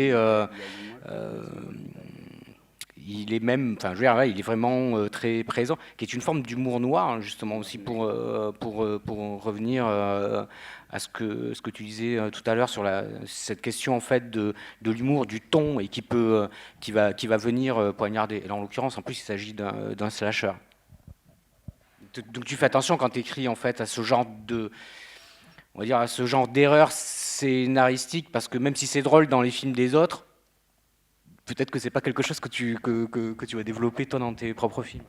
est même, enfin, je veux dire, ouais, il est vraiment très présent, qui est une forme d'humour noir, hein, justement aussi pour revenir à ce que tu disais tout à l'heure sur cette question en fait de l'humour, du ton, et qui va venir poignarder. Et là, en l'occurrence, en plus, il s'agit d'un slasher. Donc tu fais attention quand tu écris en fait à ce genre on va dire à ce genre d'erreur scénaristique, parce que même si c'est drôle dans les films des autres, peut-être que c'est pas quelque chose que tu vas développer toi dans tes propres films.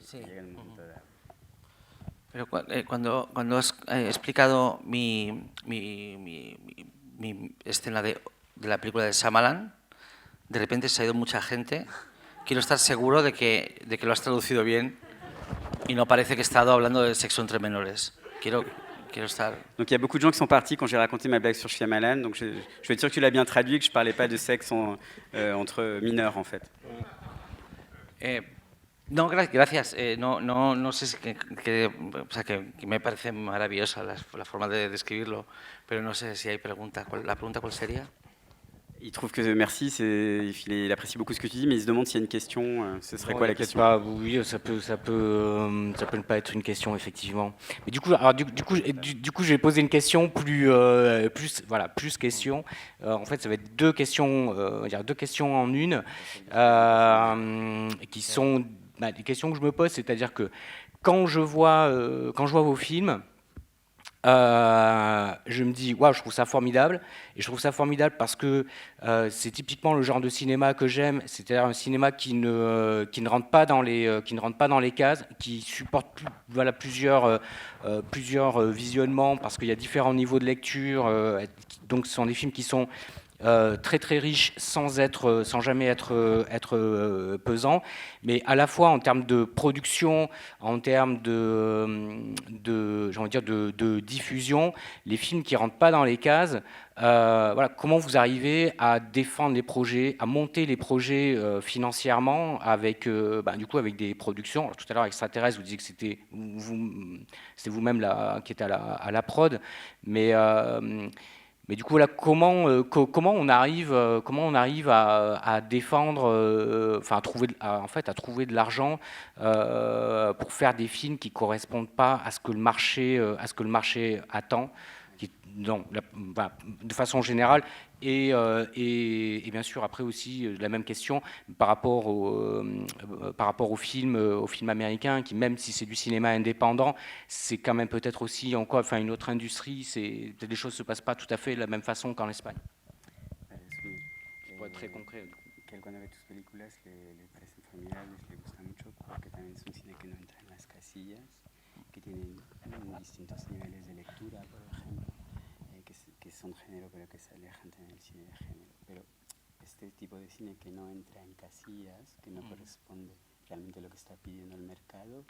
Sí. Pero cuando has explicado mi escena de la película de Shyamalan, de repente se ha ido mucha gente. Quiero estar seguro de que lo has traducido bien y no parece que he estado hablando de sexo entre menores. Quiero estar... Donc il y a beaucoup de gens qui sont partis quand j'ai raconté ma blague sur Shyamalan, donc je vais être sûr que tu l'as bien traduit, que je parlais pas de sexe entre mineurs en fait. No, gracias. No sé o sea, que me parece maravillosa la forma de describirlo, pero no sé si hay pregunta. ¿La pregunta cuál sería? Il trouve que merci, il apprécie beaucoup ce que tu dis, mais il se demande s'il y a une question. Ce serait quoi la question? Pas, oui, ça peut ne pas être une question, effectivement. Mais du coup, je vais poser une question plus question. En fait, ça va être deux questions en une, qui sont des questions que je me pose, c'est-à-dire que quand je vois vos films, je me dis, waouh, je trouve ça formidable. Et je trouve ça formidable parce que c'est typiquement le genre de cinéma que j'aime, c'est-à-dire un cinéma qui ne rentre pas dans les cases, qui supporte plusieurs visionnements, parce qu'il y a différents niveaux de lecture. Donc ce sont des films qui sont très très riche, sans jamais être pesant, mais à la fois en termes de production, en termes j'ai envie de dire de diffusion, les films qui rentrent pas dans les cases. Voilà, comment vous arrivez à défendre les projets, à monter les projets financièrement avec avec des productions. Alors, tout à l'heure, Extraterrestre, vous disiez que c'était vous-même qui était à la prod, mais Mais du coup, là, comment on arrive, à défendre, enfin, en fait, à trouver de l'argent pour faire des films qui correspondent pas à ce que le marché attend, non, bah, de façon générale, et bien sûr après aussi la même question par rapport au film américain, qui même si c'est du cinéma indépendant, c'est quand même peut-être aussi encore, enfin une autre industrie, les choses se passent pas tout à fait de la même façon qu'en Espagne. Sí. Pour être très concret. Que él cuando ve tus películas le parecen formidables, le gusta mucho, porque también es un cine que no entra en las casillas, que tienen distintos niveles de lectura, por ejemplo, que son género pero que se alejan también del cine de género. Pero este tipo de cine que no entra en casillas, que no corresponde realmente a lo que está pidiendo el mercado,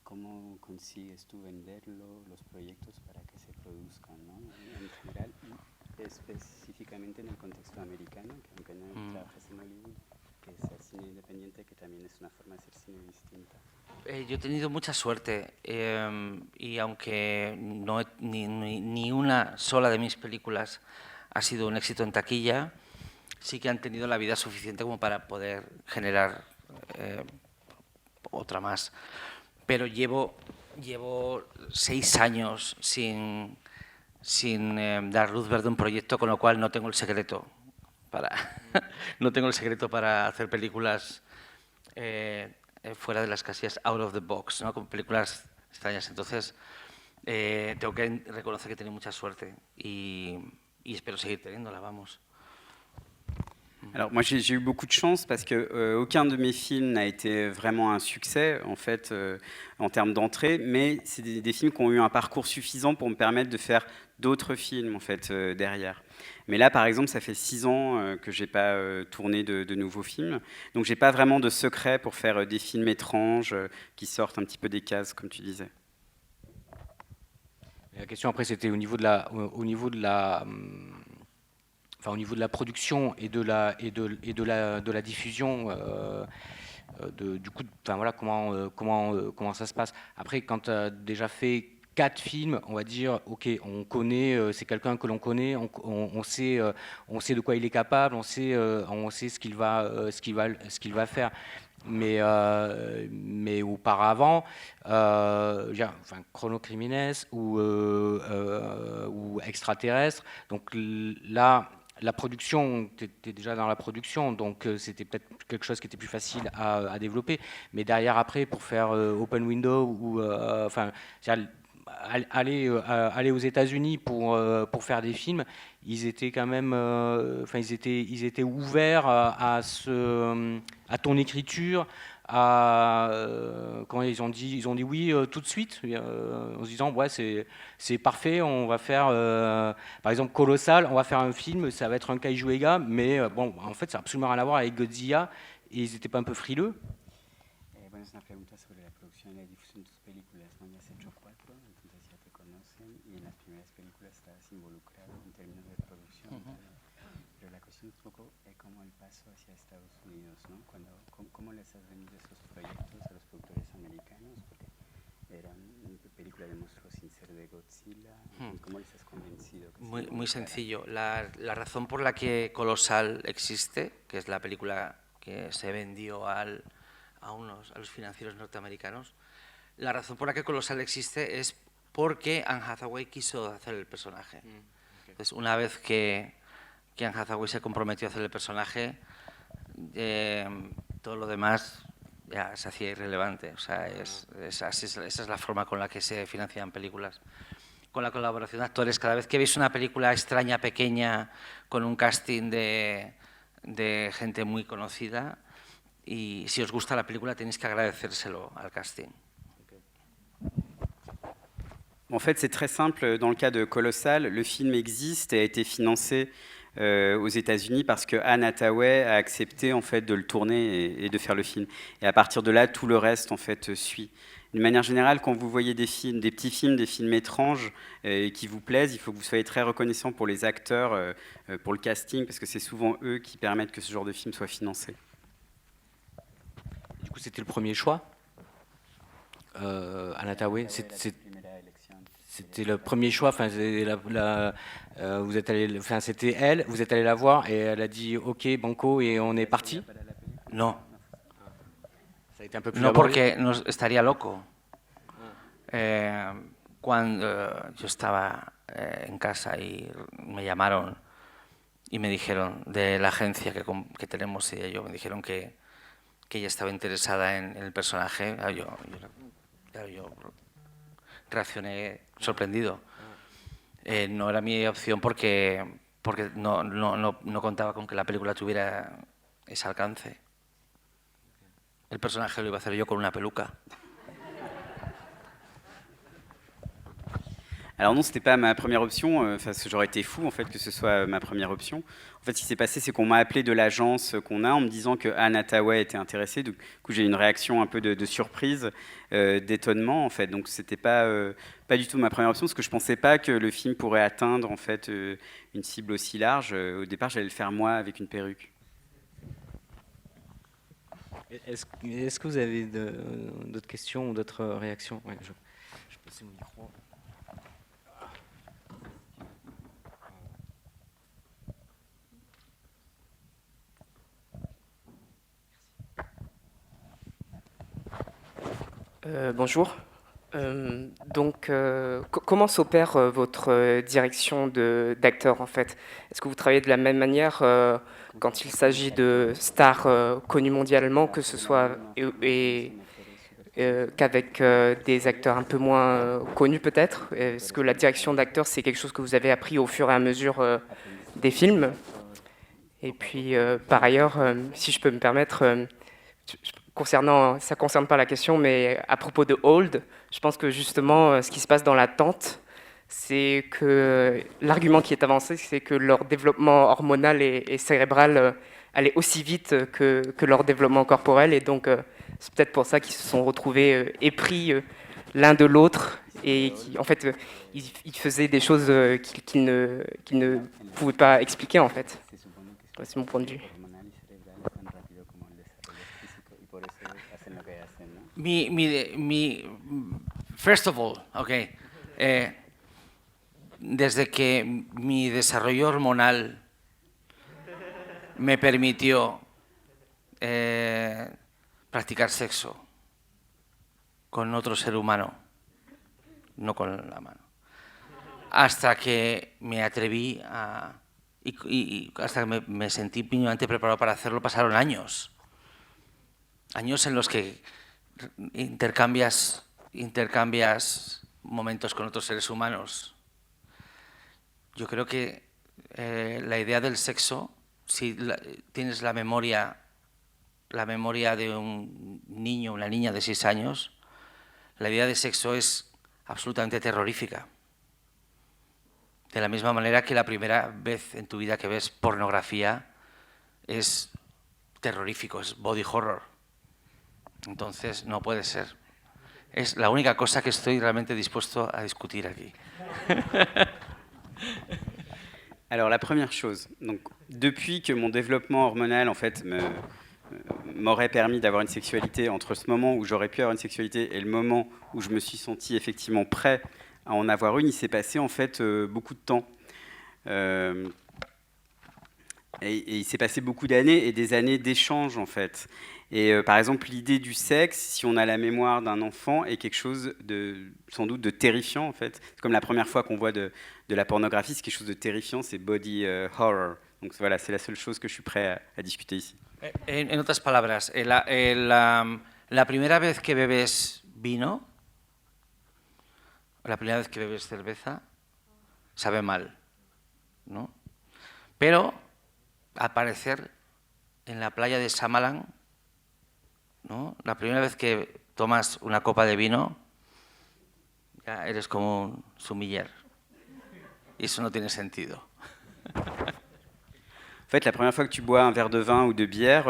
¿cómo consigues tú venderlo, los proyectos para que se produzcan, ¿no? En general, y específicamente en el contexto americano, que aunque no trabajas en Hollywood, que es el cine independiente, que también es una forma de hacer cine distinta. Yo he tenido mucha suerte y aunque ni una sola de mis películas ha sido un éxito en taquilla, sí que han tenido la vida suficiente como para poder generar otra más. Pero llevo 6 años sin dar luz verde a un proyecto, con lo cual no tengo el secreto no tengo el secreto para hacer películas fuera de las casillas, out of the box, ¿no? Con películas extrañas. Entonces, tengo que reconocer que he tenido mucha suerte y espero seguir teniéndola, vamos. Alors moi j'ai eu beaucoup de chance parce que aucun de mes films n'a été vraiment un succès en fait en termes d'entrée, mais c'est des films qui ont eu un parcours suffisant pour me permettre de faire d'autres films en fait derrière. Mais là par exemple ça fait 6 ans que j'ai pas tourné de nouveaux films, donc j'ai pas vraiment de secret pour faire des films étranges qui sortent un petit peu des cases comme tu disais. La question après c'était au niveau de au niveau de la production et de la diffusion, du coup, enfin voilà comment ça se passe. Après, quand tu as déjà fait 4 films, on va dire, ok, on connaît, c'est quelqu'un que l'on connaît, on sait de quoi il est capable, on sait ce qu'il va faire. Mais auparavant, enfin, Chronocriminels ou Extraterrestre, donc là, la production, tu étais déjà dans la production, donc c'était peut-être quelque chose qui était plus facile à développer. Mais derrière, après, pour faire Open Window ou enfin, aller aux États-Unis pour faire des films, ils étaient quand même, enfin, ils étaient ouverts à ton écriture. Quand ils ont dit oui tout de suite, en se disant ouais c'est parfait, on va faire par exemple Colossal, on va faire un film, ça va être un kaiju Ega, mais bon en fait ça n'a absolument rien à voir avec Godzilla, et ils n'étaient pas un peu frileux? Bueno, es una pregunta sobre la producción y la difusión de tus películas, ¿no? Ya has hecho 4, entonces ya te conocen y en las primeras películas estabas involucrado en términos de producción. Pero la cuestión es un poco como el paso hacia Estados Unidos, ¿no? ¿Cómo les has vendido esos proyectos a los productores americanos? Porque eran películas de monstruos sin ser de Godzilla. ¿Cómo les has convencido? Muy sencillo. La razón por la que Colosal existe, que es la película que se vendió a los financieros norteamericanos, la razón por la que Colosal existe es porque Anne Hathaway quiso hacer el personaje. Okay. Entonces, una vez que Anne Hathaway se comprometió a hacer el personaje, todo lo demás ya se hacía irrelevante. O sea, esa es la forma con la que se financian películas. Con la colaboración de actores, cada vez que veis una película extraña, pequeña, con un casting de gente muy conocida, y si os gusta la película tenéis que agradecérselo al casting. En fait, c'est très simple. Dans le cas de Colossal, le film existe et a été financé aux États-Unis parce que Anne Hathaway a accepté en fait de le tourner et de faire le film. Et à partir de là, tout le reste en fait suit. D'une manière générale, quand vous voyez des films, des petits films, des films étranges qui vous plaisent, il faut que vous soyez très reconnaissant pour les acteurs, pour le casting, parce que c'est souvent eux qui permettent que ce genre de film soit financé. Du coup, c'était le premier choix, Anne Hathaway. c'était le premier choix. Enfin, vous êtes allé, enfin, c'était elle. Vous êtes allé la voir et elle a dit OK, banco, et on est parti. No, Ça a été un peu plus no laborieux. porque estaría loco. Cuando yo estaba en casa y me llamaron y me dijeron de la agencia que tenemos y ellos me dijeron que ella estaba interesada en el personaje, yo reaccioné sorprendido. No era mi opción porque no contaba con que la película tuviera ese alcance. El personaje lo iba a hacer yo con una peluca. Alors non, c'était pas ma première option, j'aurais été fou en fait que ce soit ma première option. En fait, ce qui s'est passé, c'est qu'on m'a appelé de l'agence qu'on a en me disant que Anne Hathaway était intéressée. Du coup, j'ai eu une réaction un peu de surprise, d'étonnement en fait. Donc, c'était pas du tout ma première option parce que je pensais pas que le film pourrait atteindre en fait une cible aussi large. Au départ, j'allais le faire moi avec une perruque. Est-ce que vous avez d'autres questions ou d'autres réactions? Ouais, je vais passer mon micro. Bonjour. Comment s'opère votre direction d'acteur en fait? Est-ce que vous travaillez de la même manière quand il s'agit de stars connues mondialement, que ce soit qu'avec des acteurs un peu moins connus peut-être? Est-ce que la direction d'acteur, c'est quelque chose que vous avez appris au fur et à mesure des films? Et puis par ailleurs, si je peux me permettre, ça concerne pas la question, mais à propos de Old, je pense que justement, ce qui se passe dans l'attente, c'est que l'argument qui est avancé, c'est que leur développement hormonal et cérébral allait aussi vite que leur développement corporel, et donc c'est peut-être pour ça qu'ils se sont retrouvés épris l'un de l'autre, et qui, en fait, ils faisaient des choses qu'ils ne pouvaient pas expliquer, en fait. C'est mon point de vue. First of all, okay, desde que mi desarrollo hormonal me permitió practicar sexo con otro ser humano, no con la mano, hasta que me atreví y hasta que me sentí mínimamente preparado para hacerlo, pasaron años. Años en los que intercambias momentos con otros seres humanos. Yo creo que la idea del sexo, si tienes la memoria de un niño o una niña de 6 años, la idea de sexo es absolutamente terrorífica. De la misma manera que la primera vez en tu vida que ves pornografía es terrorífico, es body horror. Entonces, no puede ser. Es la única cosa que estoy realmente dispuesto a discutir aquí. Alors la première chose, donc depuis que mon développement hormonal en fait m'aurait permis d'avoir une sexualité, entre ce moment où j'aurais pu avoir une sexualité et le moment où je me suis senti effectivement prêt à en avoir une, il s'est passé en fait beaucoup de temps. Et il s'est passé beaucoup d'années et des années d'échanges en fait. Et par exemple, l'idée du sexe, si on a la mémoire d'un enfant, est quelque chose sans doute de terrifiant en fait. C'est comme la première fois qu'on voit de la pornographie, c'est quelque chose de terrifiant, c'est body horror. Donc voilà, c'est la seule chose que je suis prêt à discuter ici. En otras palabras, la primera vez que bebes vino, la primera vez que bebes cerveza, sabe mal, ¿no? Pero al parecer en la playa de Samalan, ¿no? La primera vez que tomas una copa de vino, ya eres como un sumiller. Y eso no tiene sentido. En fait, la première fois que tu bois un verre de vin ou de bière,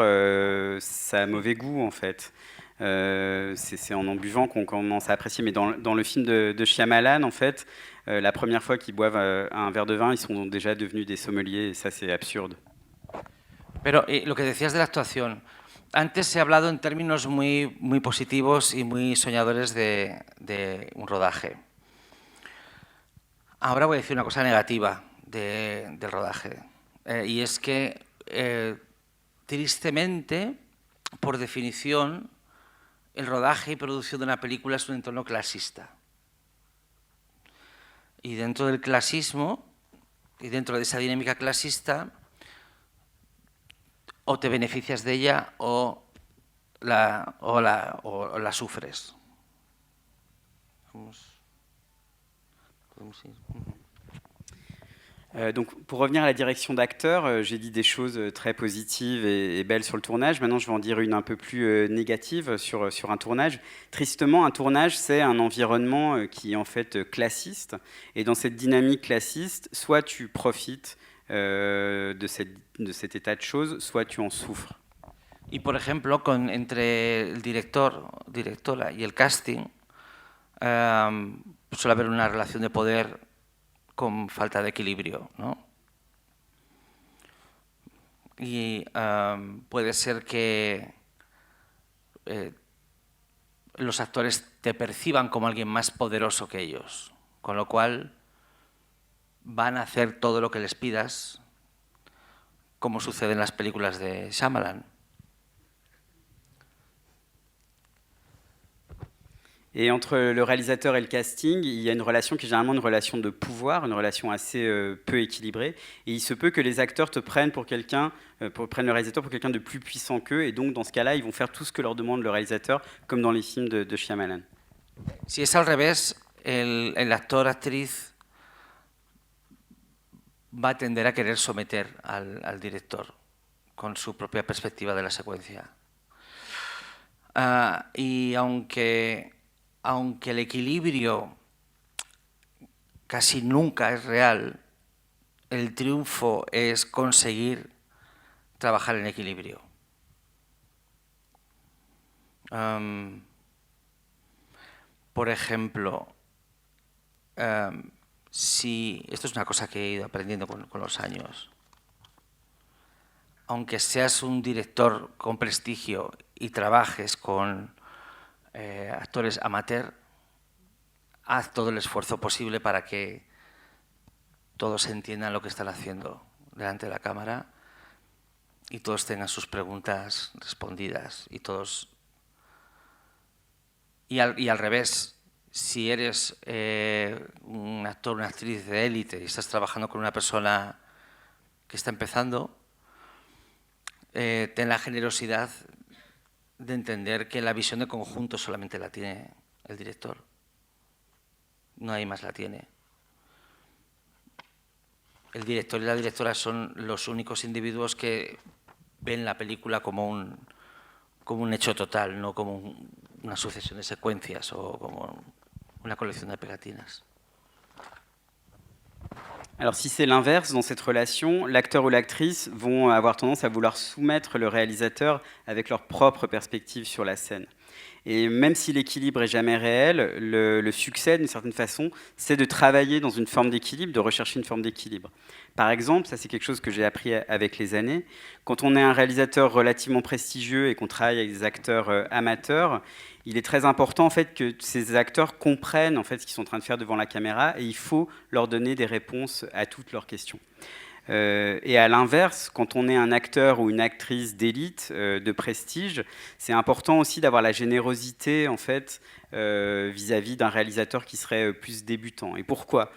ça a mauvais goût en fait. C'est en buvant qu'on commence à apprécier. Mais dans le film de Shyamalan, en fait, la première fois qu'ils boivent un verre de vin, ils sont déjà devenus des sommeliers et ça, c'est absurde. Pero lo que decías de la actuación, antes he hablado en términos muy positivos y muy soñadores de un rodaje. Ahora voy a decir una cosa negativa del rodaje, y es que, tristemente, por definición, el rodaje y producción de una película es un entorno clasista. Y dentro del clasismo, y dentro de esa dinámica clasista, o te beneficias de ella o la sufres. Podemos ir. Donc, pour revenir à la direction d'acteur, j'ai dit des choses très positives et belles sur le tournage. Maintenant, je vais en dire une un peu plus négative sur un tournage. Tristement, un tournage, c'est un environnement qui est en fait classiste. Et dans cette dynamique classiste, soit tu profites de cet état de choses, soit tu en souffres. Y por ejemplo, entre el directora y el casting, suele haber una relación de poder con falta de equilibrio, ¿no? Y puede ser que los actores te perciban como alguien más poderoso que ellos, con lo cual van a hacer todo lo que les pidas, como sucede en las películas de Shyamalan. Et entre le réalisateur et le casting, il y a une relation qui est généralement une relation de pouvoir, une relation assez peu équilibrée. Et il se peut que les acteurs te prennent pour quelqu'un, prennent le réalisateur pour quelqu'un de plus puissant qu'eux. Et donc, dans ce cas-là, ils vont faire tout ce que leur demande le réalisateur, comme dans les films de Shyamalan. Si es al revés, el actor-actriz va a tender a querer someter al director con su propia perspectiva de la secuencia. Y aunque el equilibrio casi nunca es real, el triunfo es conseguir trabajar en equilibrio. Por ejemplo, esto es una cosa que he ido aprendiendo con los años. Aunque seas un director con prestigio y trabajes con actores amateur, haz todo el esfuerzo posible para que todos entiendan lo que están haciendo delante de la cámara y todos tengan sus preguntas respondidas y todos... Y al revés, si eres un actor, una actriz de élite y estás trabajando con una persona que está empezando, ten la generosidad de entender que la visión de conjunto solamente la tiene el director. Nadie más la tiene. El director y la directora son los únicos individuos que ven la película como un hecho total, no como una sucesión de secuencias o como una colección de pegatinas. Alors si c'est l'inverse dans cette relation, l'acteur ou l'actrice vont avoir tendance à vouloir soumettre le réalisateur avec leur propre perspective sur la scène. Et même si l'équilibre est jamais réel, le succès, d'une certaine façon, c'est de travailler dans une forme d'équilibre, de rechercher une forme d'équilibre. Par exemple, ça c'est quelque chose que j'ai appris avec les années, quand on est un réalisateur relativement prestigieux et qu'on travaille avec des acteurs amateurs, il est très important en fait que ces acteurs comprennent en fait ce qu'ils sont en train de faire devant la caméra et il faut leur donner des réponses à toutes leurs questions. Et à l'inverse, quand on est un acteur ou une actrice d'élite, de prestige, c'est important aussi d'avoir la générosité en fait vis-à-vis d'un réalisateur qui serait plus débutant. Et pourquoi ?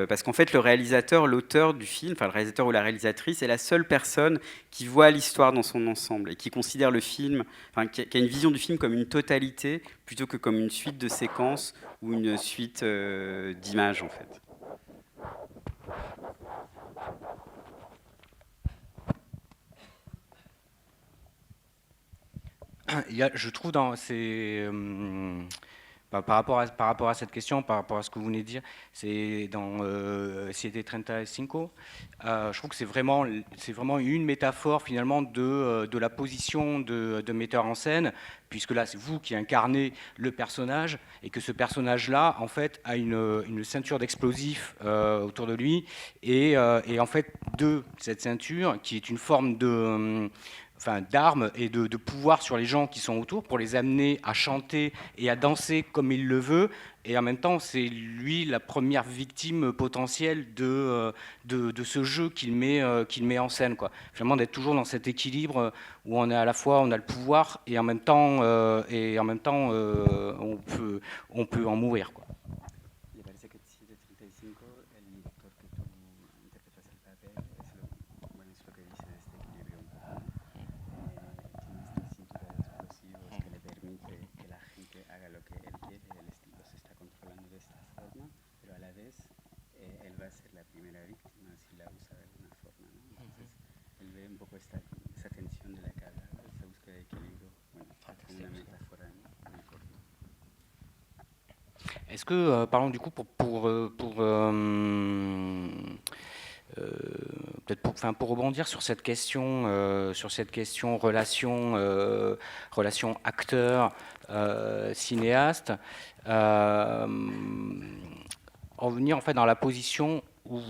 Parce qu'en fait, le réalisateur, l'auteur du film, enfin le réalisateur ou la réalisatrice, est la seule personne qui voit l'histoire dans son ensemble et qui considère le film, enfin qui a une vision du film comme une totalité plutôt que comme une suite de séquences ou une suite d'images en fait. Je trouve par rapport à cette question, par rapport à ce que vous venez de dire, c'est dans Siete Treinta y Cinco. Je trouve que c'est vraiment une métaphore finalement de la position de metteur en scène, puisque là c'est vous qui incarnez le personnage et que ce personnage-là en fait a une ceinture d'explosifs autour de lui et en fait de cette ceinture qui est une forme enfin, d'armes et de pouvoir sur les gens qui sont autour pour les amener à chanter et à danser comme il le veut. Et en même temps, c'est lui la première victime potentielle de ce jeu qu'il met en scène, quoi. Finalement, d'être toujours dans cet équilibre où on est à la fois, on a le pouvoir et en même temps, on peut en mourir, quoi. ¿Le parece que 7:35 el director que tú interpretas el papel bueno, es lo que dice de este equilibrio un poco, ¿no? Tiene esta cintura de explosivos que le permite que la gente haga lo que él quiere, él los está controlando de esta forma, pero a la vez él va a ser la primera víctima si la usa de alguna forma, ¿no? Entonces él ve un poco esa tensión de la que hablaba, esa búsqueda de equilibrio, bueno, como una metáfora muy corta. Est-ce que, parlons du coup peut-être pour rebondir sur cette question relation acteur cinéaste, revenir en fait dans la position où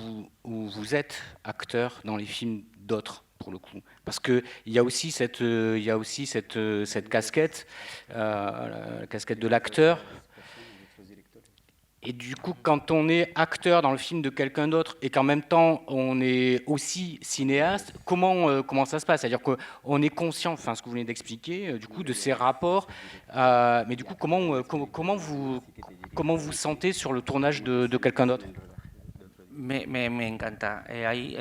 vous êtes acteur dans les films d'autres, pour le coup, parce que il y a aussi cette casquette, la casquette de l'acteur. Et du coup, quand on est acteur dans le film de quelqu'un d'autre et qu'en même temps on est aussi cinéaste, comment ça se passe? C'est-à-dire qu'on est conscient, enfin ce que vous venez d'expliquer, du coup de ces rapports, mais du coup comment vous sentez sur le tournage de quelqu'un d'autre? Me encanta. Ahí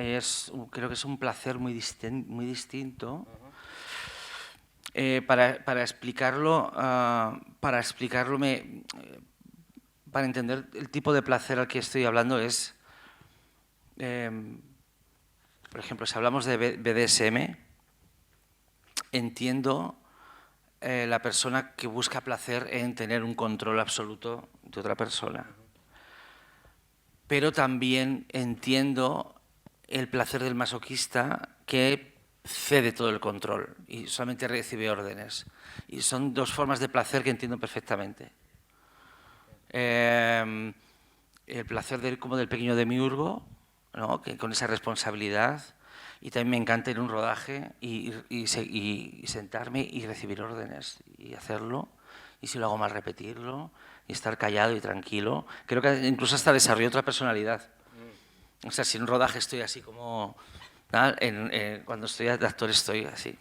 creo que es un placer muy distinto. Para explicarlo, para entender el tipo de placer al que estoy hablando es, por ejemplo, si hablamos de BDSM, entiendo la persona que busca placer en tener un control absoluto de otra persona. Pero también entiendo el placer del masoquista que cede todo el control y solamente recibe órdenes. Y son dos formas de placer que entiendo perfectamente. El placer como del pequeño demiurgo, ¿no? Que con esa responsabilidad, y también me encanta ir a un rodaje y sentarme y recibir órdenes y hacerlo, y si lo hago mal repetirlo y estar callado y tranquilo. Creo que incluso hasta desarrollo otra personalidad. O sea, si en un rodaje estoy así como cuando estoy de actor estoy así.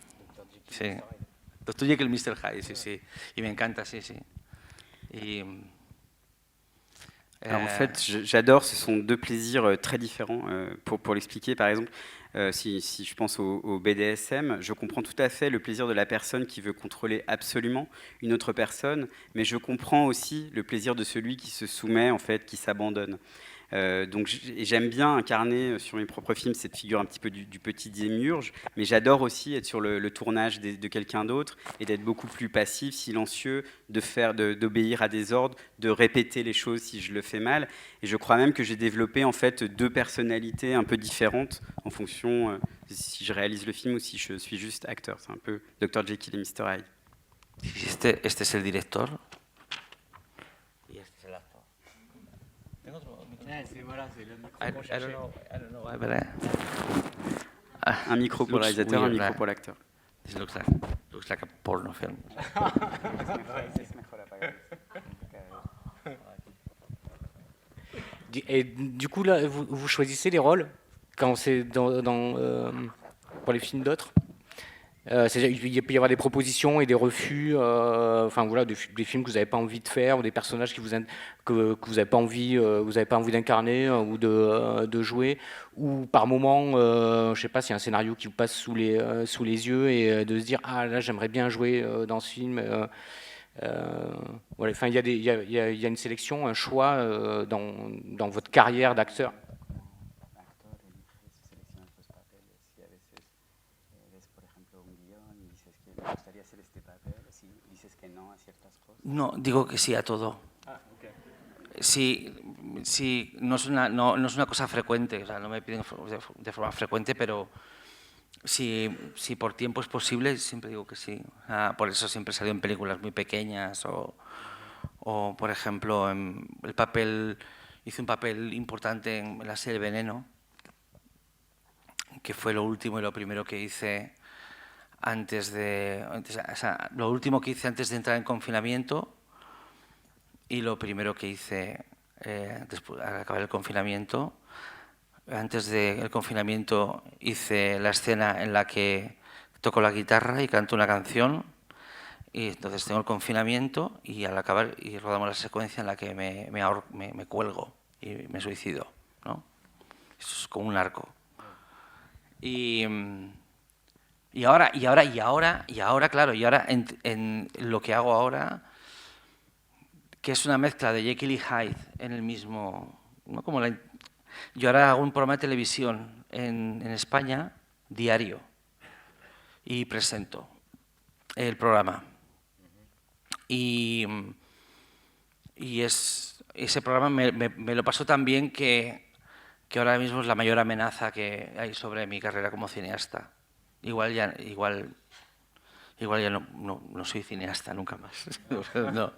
Sí. Dr. Jekyll, Mr. Hyde, sí, sí. Y me encanta, sí, sí. Y Alors en fait, j'adore, ce sont deux plaisirs très différents. Pour l'expliquer, par exemple, si je pense au BDSM, je comprends tout à fait le plaisir de la personne qui veut contrôler absolument une autre personne, mais je comprends aussi le plaisir de celui qui se soumet, en fait, qui s'abandonne. Donc j'aime bien incarner sur mes propres films cette figure un petit peu du petit démiurge, mais j'adore aussi être sur le tournage de quelqu'un d'autre et d'être beaucoup plus passif, silencieux, d'obéir à des ordres, de répéter les choses si je le fais mal. Et je crois même que j'ai développé en fait deux personnalités un peu différentes en fonction si je réalise le film ou si je suis juste acteur. C'est un peu Dr. Jekyll et Mr. Hyde. Este es el director. Y este es el actor. Tengo otro micro. I don't know why, but un micro pour le réalisateur, un micro pour l'acteur. This looks like a porno film. Et du coup, là, vous choisissez les rôles quand c'est pour les films d'autres? Il peut y avoir des propositions et des refus, enfin voilà, des films que vous n'avez pas envie de faire, ou des personnages que vous n'avez pas envie d'incarner ou de jouer, ou par moment, je sais pas, s'il y a un scénario qui vous passe sous les yeux et de se dire ah là j'aimerais bien jouer dans ce film. Voilà, enfin il y a une sélection, un choix dans votre carrière d'acteur. No, digo que sí a todo. Sí, no es una cosa frecuente, o sea, no me piden de forma frecuente, pero si por tiempo es posible, siempre digo que sí. Por eso siempre he salido en películas muy pequeñas o por ejemplo, hice un papel importante en la serie Veneno, que fue lo último y lo primero que hice o sea, lo último que hice antes de entrar en confinamiento y lo primero que hice después, al acabar el confinamiento. Antes del confinamiento hice la escena en la que toco la guitarra y canto una canción, y entonces tengo el confinamiento y al acabar y rodamos la secuencia en la que me cuelgo y me suicido, ¿no? Eso es como un arco. Y ahora, claro, en lo que hago ahora, que es una mezcla de Jekyll y Hyde en el mismo, ¿no? Yo ahora hago un programa de televisión en España, diario, y presento el programa. Y ese programa me lo paso tan bien que ahora mismo es la mayor amenaza que hay sobre mi carrera como cineasta. Igual ya no soy cineasta nunca más. No.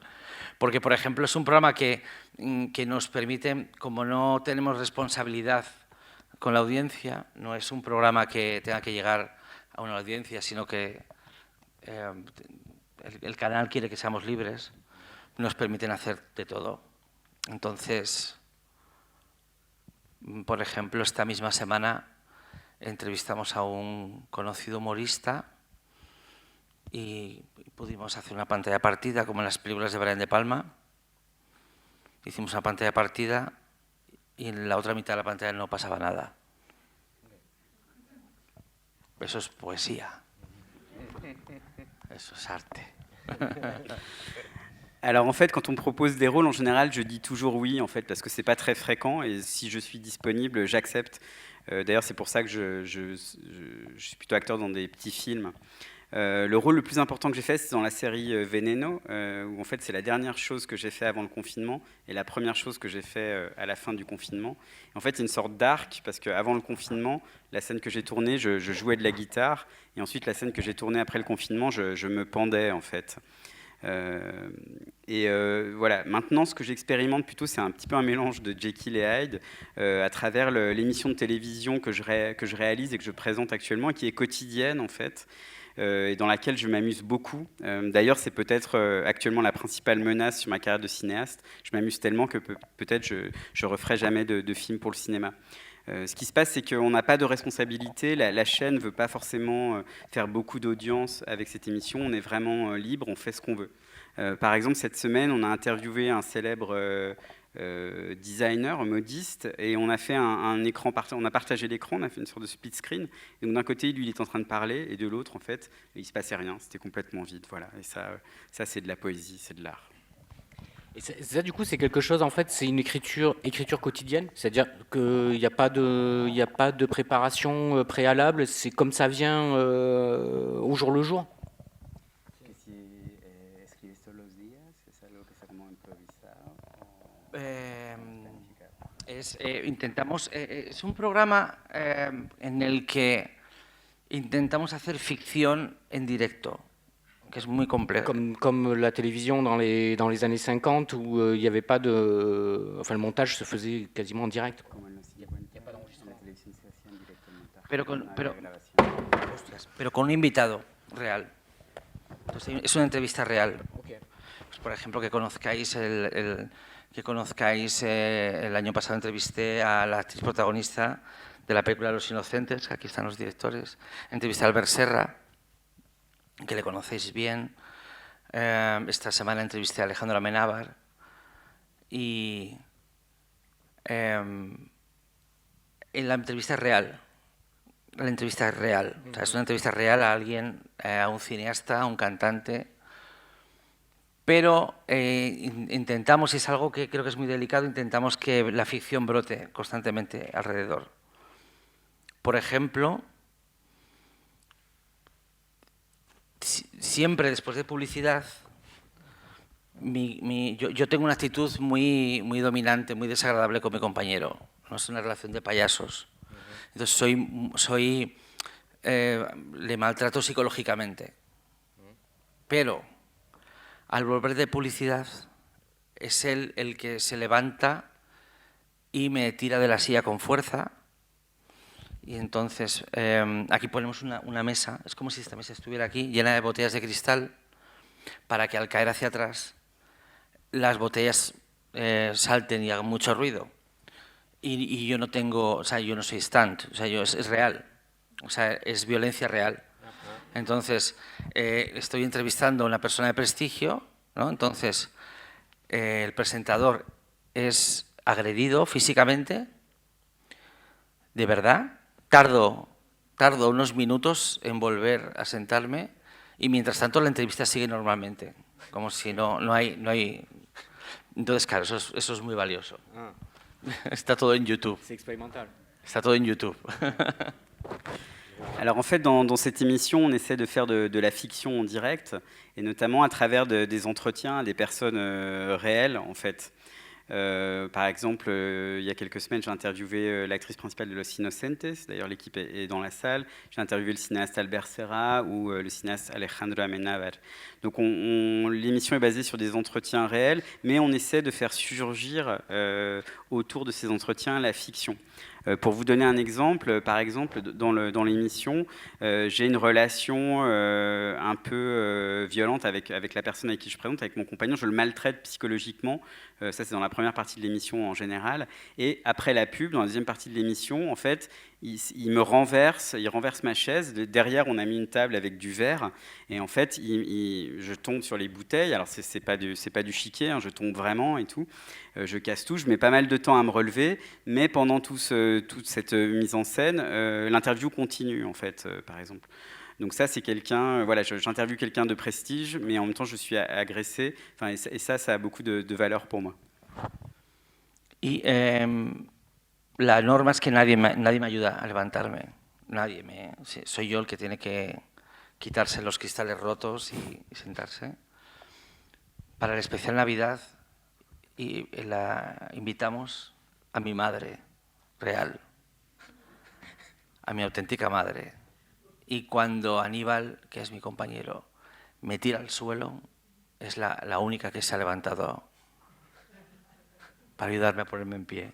Porque, por ejemplo, es un programa que nos permite, como no tenemos responsabilidad con la audiencia, no es un programa que tenga que llegar a una audiencia, sino que el canal quiere que seamos libres, nos permiten hacer de todo. Entonces, por ejemplo, esta misma semana entrevistamos a un conocido humorista y pudimos hacer una pantalla partida, como en las películas de Brian De Palma. Hicimos una pantalla partida y en la otra mitad de la pantalla no pasaba nada. Eso es poesía. Eso es arte. Alors en fait, quand on me propose des rôles, en général, je dis toujours oui, en fait, parce que c'est pas très fréquent, et si je suis disponible, j'accepte. D'ailleurs, c'est pour ça que je suis plutôt acteur dans des petits films. Le rôle le plus important que j'ai fait, c'est dans la série Veneno, où en fait c'est la dernière chose que j'ai fait avant le confinement et la première chose que j'ai fait à la fin du confinement. En fait, il y a une sorte d'arc, parce qu'avant le confinement, la scène que j'ai tournée, je jouais de la guitare, et ensuite la scène que j'ai tournée après le confinement, je me pendais en fait. Voilà, maintenant ce que j'expérimente plutôt, c'est un petit peu un mélange de Jekyll et Hyde à travers l'émission de télévision que je réalise et que je présente actuellement, et qui est quotidienne en fait, et dans laquelle je m'amuse beaucoup. D'ailleurs, c'est peut-être actuellement la principale menace sur ma carrière de cinéaste. Je m'amuse tellement que peut-être je referai jamais de film pour le cinéma. Ce qui se passe, c'est qu'on n'a pas de responsabilité. La chaîne ne veut pas forcément faire beaucoup d'audience avec cette émission. On est vraiment libre, on fait ce qu'on veut. Par exemple, cette semaine, on a interviewé un célèbre designer, modiste, et on a fait un écran, on a partagé l'écran, on a fait une sorte de split screen. Et donc d'un côté, lui, il est en train de parler, et de l'autre, en fait, il ne se passait rien. C'était complètement vide. Voilà. Et ça c'est de la poésie, c'est de l'art. Et ça, du coup, c'est quelque chose, en fait, c'est une écriture quotidienne, c'est-à-dire qu'il n'y a pas de préparation préalable, c'est comme ça vient au jour le jour. Es un programa en el que intentamos hacer ficción en directo, que es muy complejo. Comme la télévision dans les années 50 où il n'y avait pas de... Enfin, le montage se faisait quasiment en direct. Pero con un invitado real. Entonces, es una entrevista real. Okay. Pues, por ejemplo, que conozcáis el año pasado entrevisté a la actriz protagonista de la película Los Inocentes, que aquí están los directores. Entrevisté a Albert Serra, que le conocéis bien. Esta semana entrevisté a Alejandro Amenábar. Y en la entrevista es real. La entrevista es real. O sea, es una entrevista real a alguien, a un cineasta, a un cantante. Pero intentamos, y es algo que creo que es muy delicado, intentamos que la ficción brote constantemente alrededor. Por ejemplo, siempre después de publicidad, yo tengo una actitud muy dominante, muy desagradable con mi compañero. No es una relación de payasos. Entonces le maltrato psicológicamente. Pero al volver de publicidad, es él el que se levanta y me tira de la silla con fuerza Y entonces aquí ponemos una mesa, es como si esta mesa estuviera aquí, llena de botellas de cristal, para que al caer hacia atrás las botellas salten y hagan mucho ruido. Y yo no tengo, o sea, yo no soy stunt, o sea, es real, o sea, es violencia real. Entonces, estoy entrevistando a una persona de prestigio, ¿no? Entonces, el presentador es agredido físicamente, de verdad, tardo unos minutos en volver a sentarme y mientras tanto la entrevista sigue normalmente, como si no hay... Entonces, claro, eso es muy valioso. Está todo en YouTube. C'est expérimental. Está todo en YouTube. Alors en fait, dans cette émission, on essaie de faire de la fiction en direct, et notamment à travers des entretiens à des personnes réelles, en fait. Par exemple, il y a quelques semaines, j'ai interviewé l'actrice principale de Los Inocentes, d'ailleurs l'équipe est dans la salle. J'ai interviewé le cinéaste Albert Serra ou le cinéaste Alejandro Amenábar. Donc l'émission est basée sur des entretiens réels, mais on essaie de faire surgir autour de ces entretiens la fiction. Pour vous donner un exemple, par exemple, dans l'émission, j'ai une relation un peu violente avec la personne avec qui je présente, avec mon compagnon. Je le maltraite psychologiquement. Ça, c'est dans la première partie de l'émission en général. Et après la pub, dans la deuxième partie de l'émission, en fait, il me renverse, il renverse ma chaise. Derrière, on a mis une table avec du verre. Et en fait, je tombe sur les bouteilles. Alors, c'est pas du chiquet, hein, je tombe vraiment et tout. Je casse tout. Je mets pas mal de temps à me relever. Mais pendant toute cette mise en scène, l'interview continue, en fait, par exemple. Donc ça, c'est quelqu'un, voilà, j'interviewe quelqu'un de prestige, mais en même temps, je suis agressé. Enfin, et ça a beaucoup de valeur pour moi. Y la norma es que nadie me ayuda a levantarme. Nadie. Soy yo el que tiene que quitarse los cristales rotos y sentarse. Para el especial Navidad invitamos a mi madre real, a mi auténtica madre. Y cuando Aníbal, que es mi compañero, me tira al suelo, es la única que se ha levantado para ayudarme a ponerme en pie.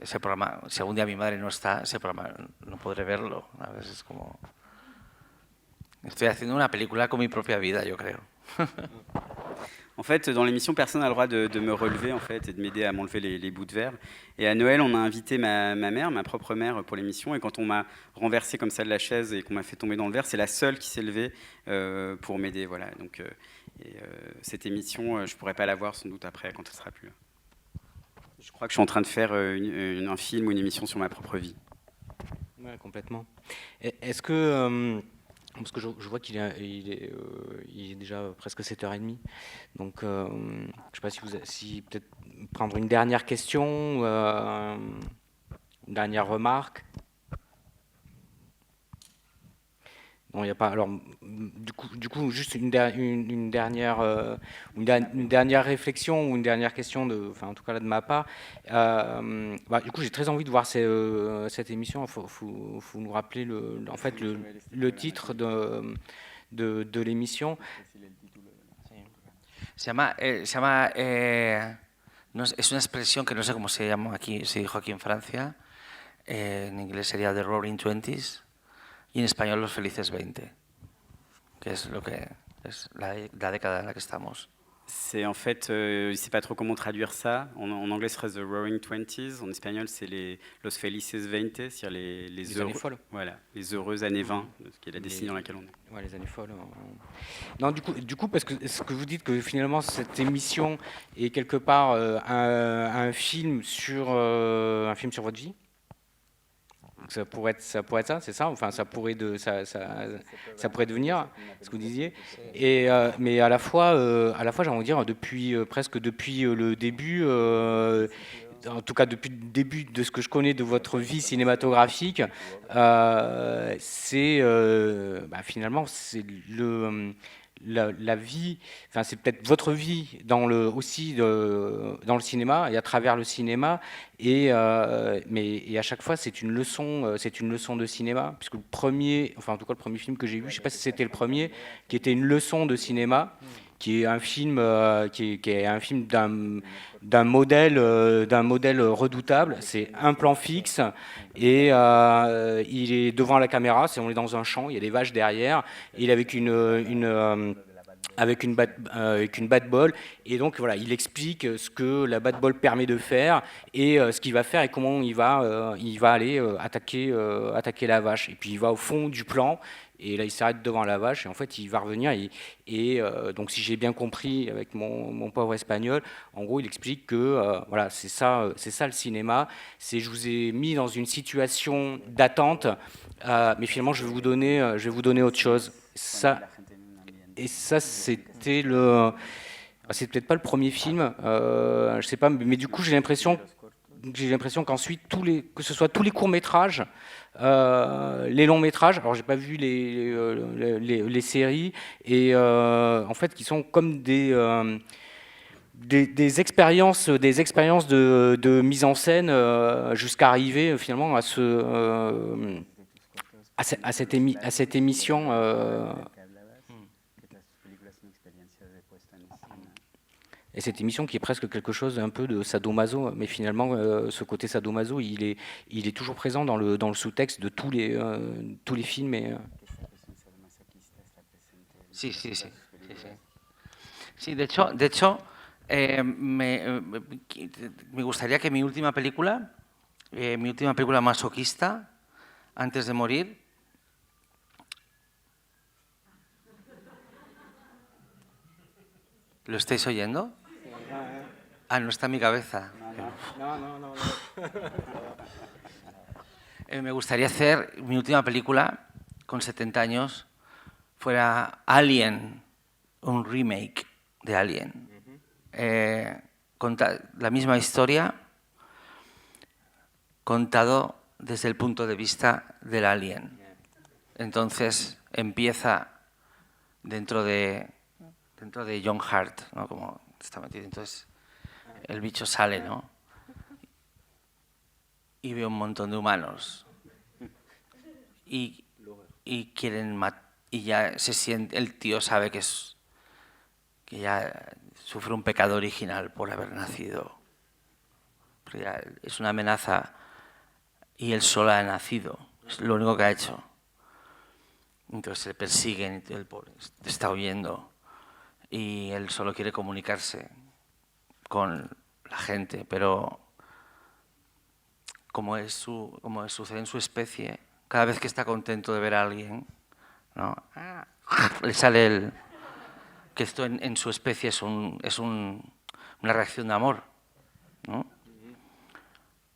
Ese programa, si algún día mi madre no está, ese programa no podré verlo. A veces es como... Estoy haciendo una película con mi propia vida, yo creo. En fait, dans l'émission, personne n'a le droit de me relever en fait, et de m'aider à m'enlever les bouts de verre. Et à Noël, on a invité ma mère, ma propre mère, pour l'émission. Et quand on m'a renversé comme ça de la chaise et qu'on m'a fait tomber dans le verre, c'est la seule qui s'est levée pour m'aider. Voilà. Donc, cette émission, je ne pourrai pas la voir sans doute après, quand elle sera plus là. Je crois que je suis en train de faire un film ou une émission sur ma propre vie. Ouais, complètement. Est-ce que... parce que je vois qu'il est déjà presque 7h30. Donc, je ne sais pas si peut-être prendre une dernière question, une dernière remarque. Non, il n'y a pas. Alors, du coup, juste une dernière réflexion ou une dernière question, enfin, en tout cas là de ma part. Du coup, j'ai très envie de voir cette émission. Il faut nous rappeler le titre de l'émission. Se llama es una expresión que no sé cómo se llama aquí, se dijo aquí en Francia. En inglés sería The Roaring Twenties. Y en español Los Felices 20, que es lo que es la década en la que estamos. C'est en fait, je ne sais pas trop comment traduire ça. En anglais, ce serait The Roaring Twenties. En espagnol, c'est Los Felices 20, c'est-à-dire les années folles. Voilà, les heureuses années 20, qui est la décennie dans laquelle on est. Ouais, les années folles. Non, du coup, parce que ce que vous dites que finalement cette émission est quelque part un film sur votre vie. Ça pourrait être ça, c'est ça. Enfin, ça pourrait devenir ce que vous disiez. Et mais à la fois, j'ai envie de dire presque depuis le début. En tout cas, depuis le début de ce que je connais de votre vie cinématographique, finalement, c'est la vie, enfin c'est peut-être votre vie aussi dans le cinéma et à travers le cinéma, et à chaque fois c'est une leçon de cinéma, puisque en tout cas le premier film que j'ai vu, je sais pas si c'était le premier, qui était une leçon de cinéma, qui est un film, qui est un film d'un modèle redoutable. C'est un plan fixe et il est devant la caméra. On est dans un champ, il y a des vaches derrière. Il est avec une bat ball, et donc voilà, il explique ce que la bat ball permet de faire et ce qu'il va faire et comment il va aller attaquer la vache. Et puis il va au fond du plan. Et là, il s'arrête devant la vache et en fait, il va revenir. Donc, si j'ai bien compris avec mon pauvre espagnol, en gros, il explique que voilà, c'est ça le cinéma. Je vous ai mis dans une situation d'attente, mais finalement, je vais vous donner autre chose. Et ça, c'était c'est peut-être pas le premier film, je sais pas, mais du coup, j'ai l'impression qu'ensuite, que ce soit tous les courts-métrages, les longs-métrages, alors j'ai pas vu les séries, et en fait, qui sont comme des expériences de mise en scène jusqu'à arriver finalement à cette émission. Et cette émission qui est presque quelque chose un peu de sadomaso, mais finalement, ce côté sadomaso, il est toujours présent dans le sous-texte de tous les films. Sí, sí, sí. Sí, de hecho me gustaría que mi última película masoquista, antes de morir, ¿lo estáis oyendo? Ah, no está en mi cabeza. No. Me gustaría hacer mi última película con 70 años fuera Alien, un remake de Alien. La misma historia contado desde el punto de vista del alien. Entonces empieza dentro de John Hurt, ¿no? Como está metido. Entonces el bicho sale, ¿no? Y ve un montón de humanos y quieren y ya se siente, el tío sabe que ya sufre un pecado original por haber nacido. Pero ya es una amenaza y él solo ha nacido, es lo único que ha hecho. Entonces le persiguen y el pobre está huyendo y él solo quiere comunicarse con la gente, pero como sucede en su especie, cada vez que está contento de ver a alguien, ¿no? Le sale que esto en su especie es una reacción de amor, ¿no?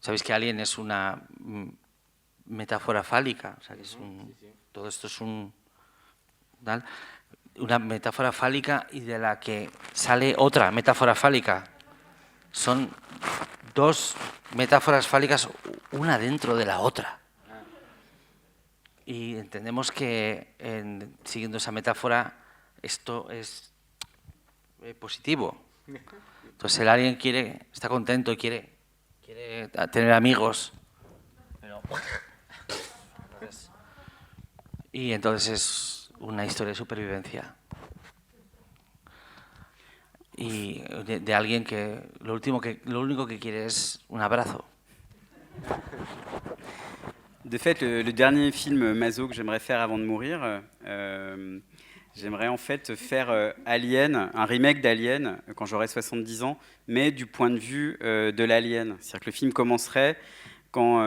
Sabéis que Alien es una metáfora fálica, o sea, que todo esto es una metáfora fálica y de la que sale otra metáfora fálica. Son dos metáforas fálicas, una dentro de la otra. Y entendemos que siguiendo esa metáfora, esto es positivo. Entonces el alien está contento y quiere tener amigos. Y entonces es una historia de supervivencia. Y de alguien que lo único que quiere es un abrazo. De fait, le dernier film maso que j'aimerais faire avant de mourir, j'aimerais en fait faire Alien, un remake d'Alien quand j'aurai 70 ans, mais du point de vue de l'alien. C'est-à-dire que le film commencerait quand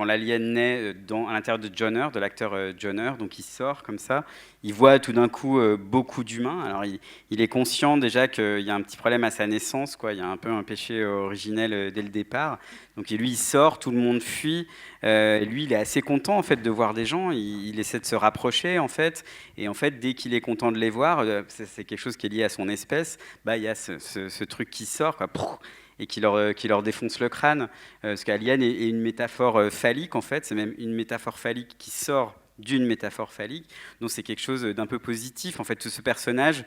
l'alien naît à l'intérieur de John, de l'acteur John. Donc il sort comme ça, il voit tout d'un coup beaucoup d'humains. Alors il est conscient déjà qu'il y a un petit problème à sa naissance, quoi. Il y a un peu un péché originel dès le départ. Donc lui il sort, tout le monde fuit. Lui il est assez content en fait de voir des gens. Il essaie de se rapprocher en fait. Et en fait dès qu'il est content de les voir, c'est quelque chose qui est lié à son espèce. Bah il y a ce truc qui sort, quoi. Et qui leur défonce le crâne. Parce qu'Alien est une métaphore phallique, en fait. C'est même une métaphore phallique qui sort d'une métaphore phallique. Donc c'est quelque chose d'un peu positif. En fait, ce personnage,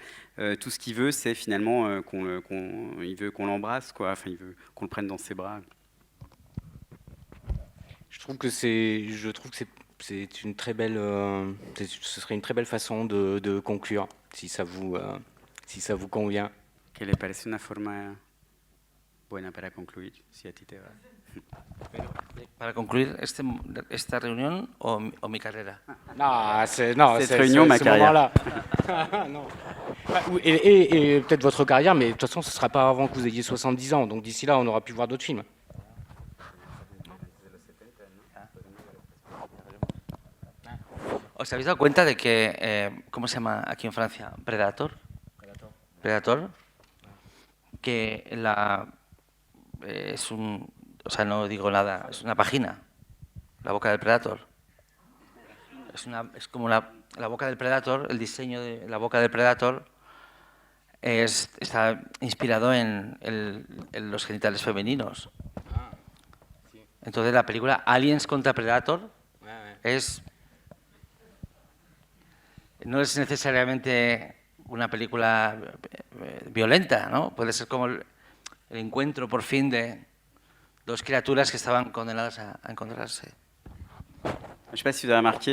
tout ce qu'il veut, c'est finalement il veut qu'on l'embrasse, quoi. Enfin, il veut qu'on le prenne dans ses bras. Je trouve que c'est une très belle, ce serait une très belle façon de conclure. si ça vous convient. Que le parece una forma buena para concluir, si a ti te va. Para concluir esta reunión o mi carrera. Non, Cette réunion, ma ce carrière. moment-là. Non. Et peut-être votre carrière, mais de toute façon, ce ne sera pas avant que vous ayez 70 ans. Donc d'ici là, on aura pu voir d'autres films. ¿Os habéis dado cuenta de que, ¿cómo se llama aquí en Francia? Predator. Predator. Que es o sea, no digo nada, es una página. La boca del Predator. Es como la boca del Predator, el diseño de la boca del Predator está inspirado en los genitales femeninos. Entonces la película Aliens contra Predator no es necesariamente una película violenta, ¿no? Puede ser como el encuentro por fin de dos criaturas que estaban condenadas a encontrarse. Je ne sais pas si vous avez remarqué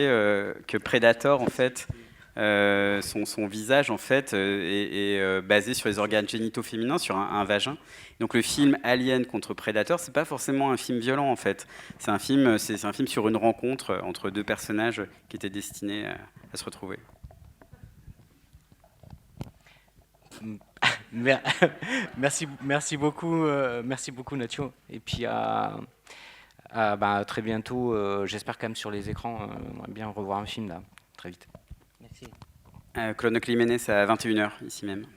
que Predator, en fait, son visage en fait, est basé sur les organes génitaux féminins, sur un vagin. Donc le film Alien contre Predator, c'est pas forcément un film violent en fait. C'est un film sur une rencontre entre deux personnages qui étaient destinés à se retrouver. Merci beaucoup Nacho. Et puis à très bientôt. J'espère quand même sur les écrans. On aimerait bien revoir un film là, très vite. Merci. Chrono Crímenes à 21h, ici même.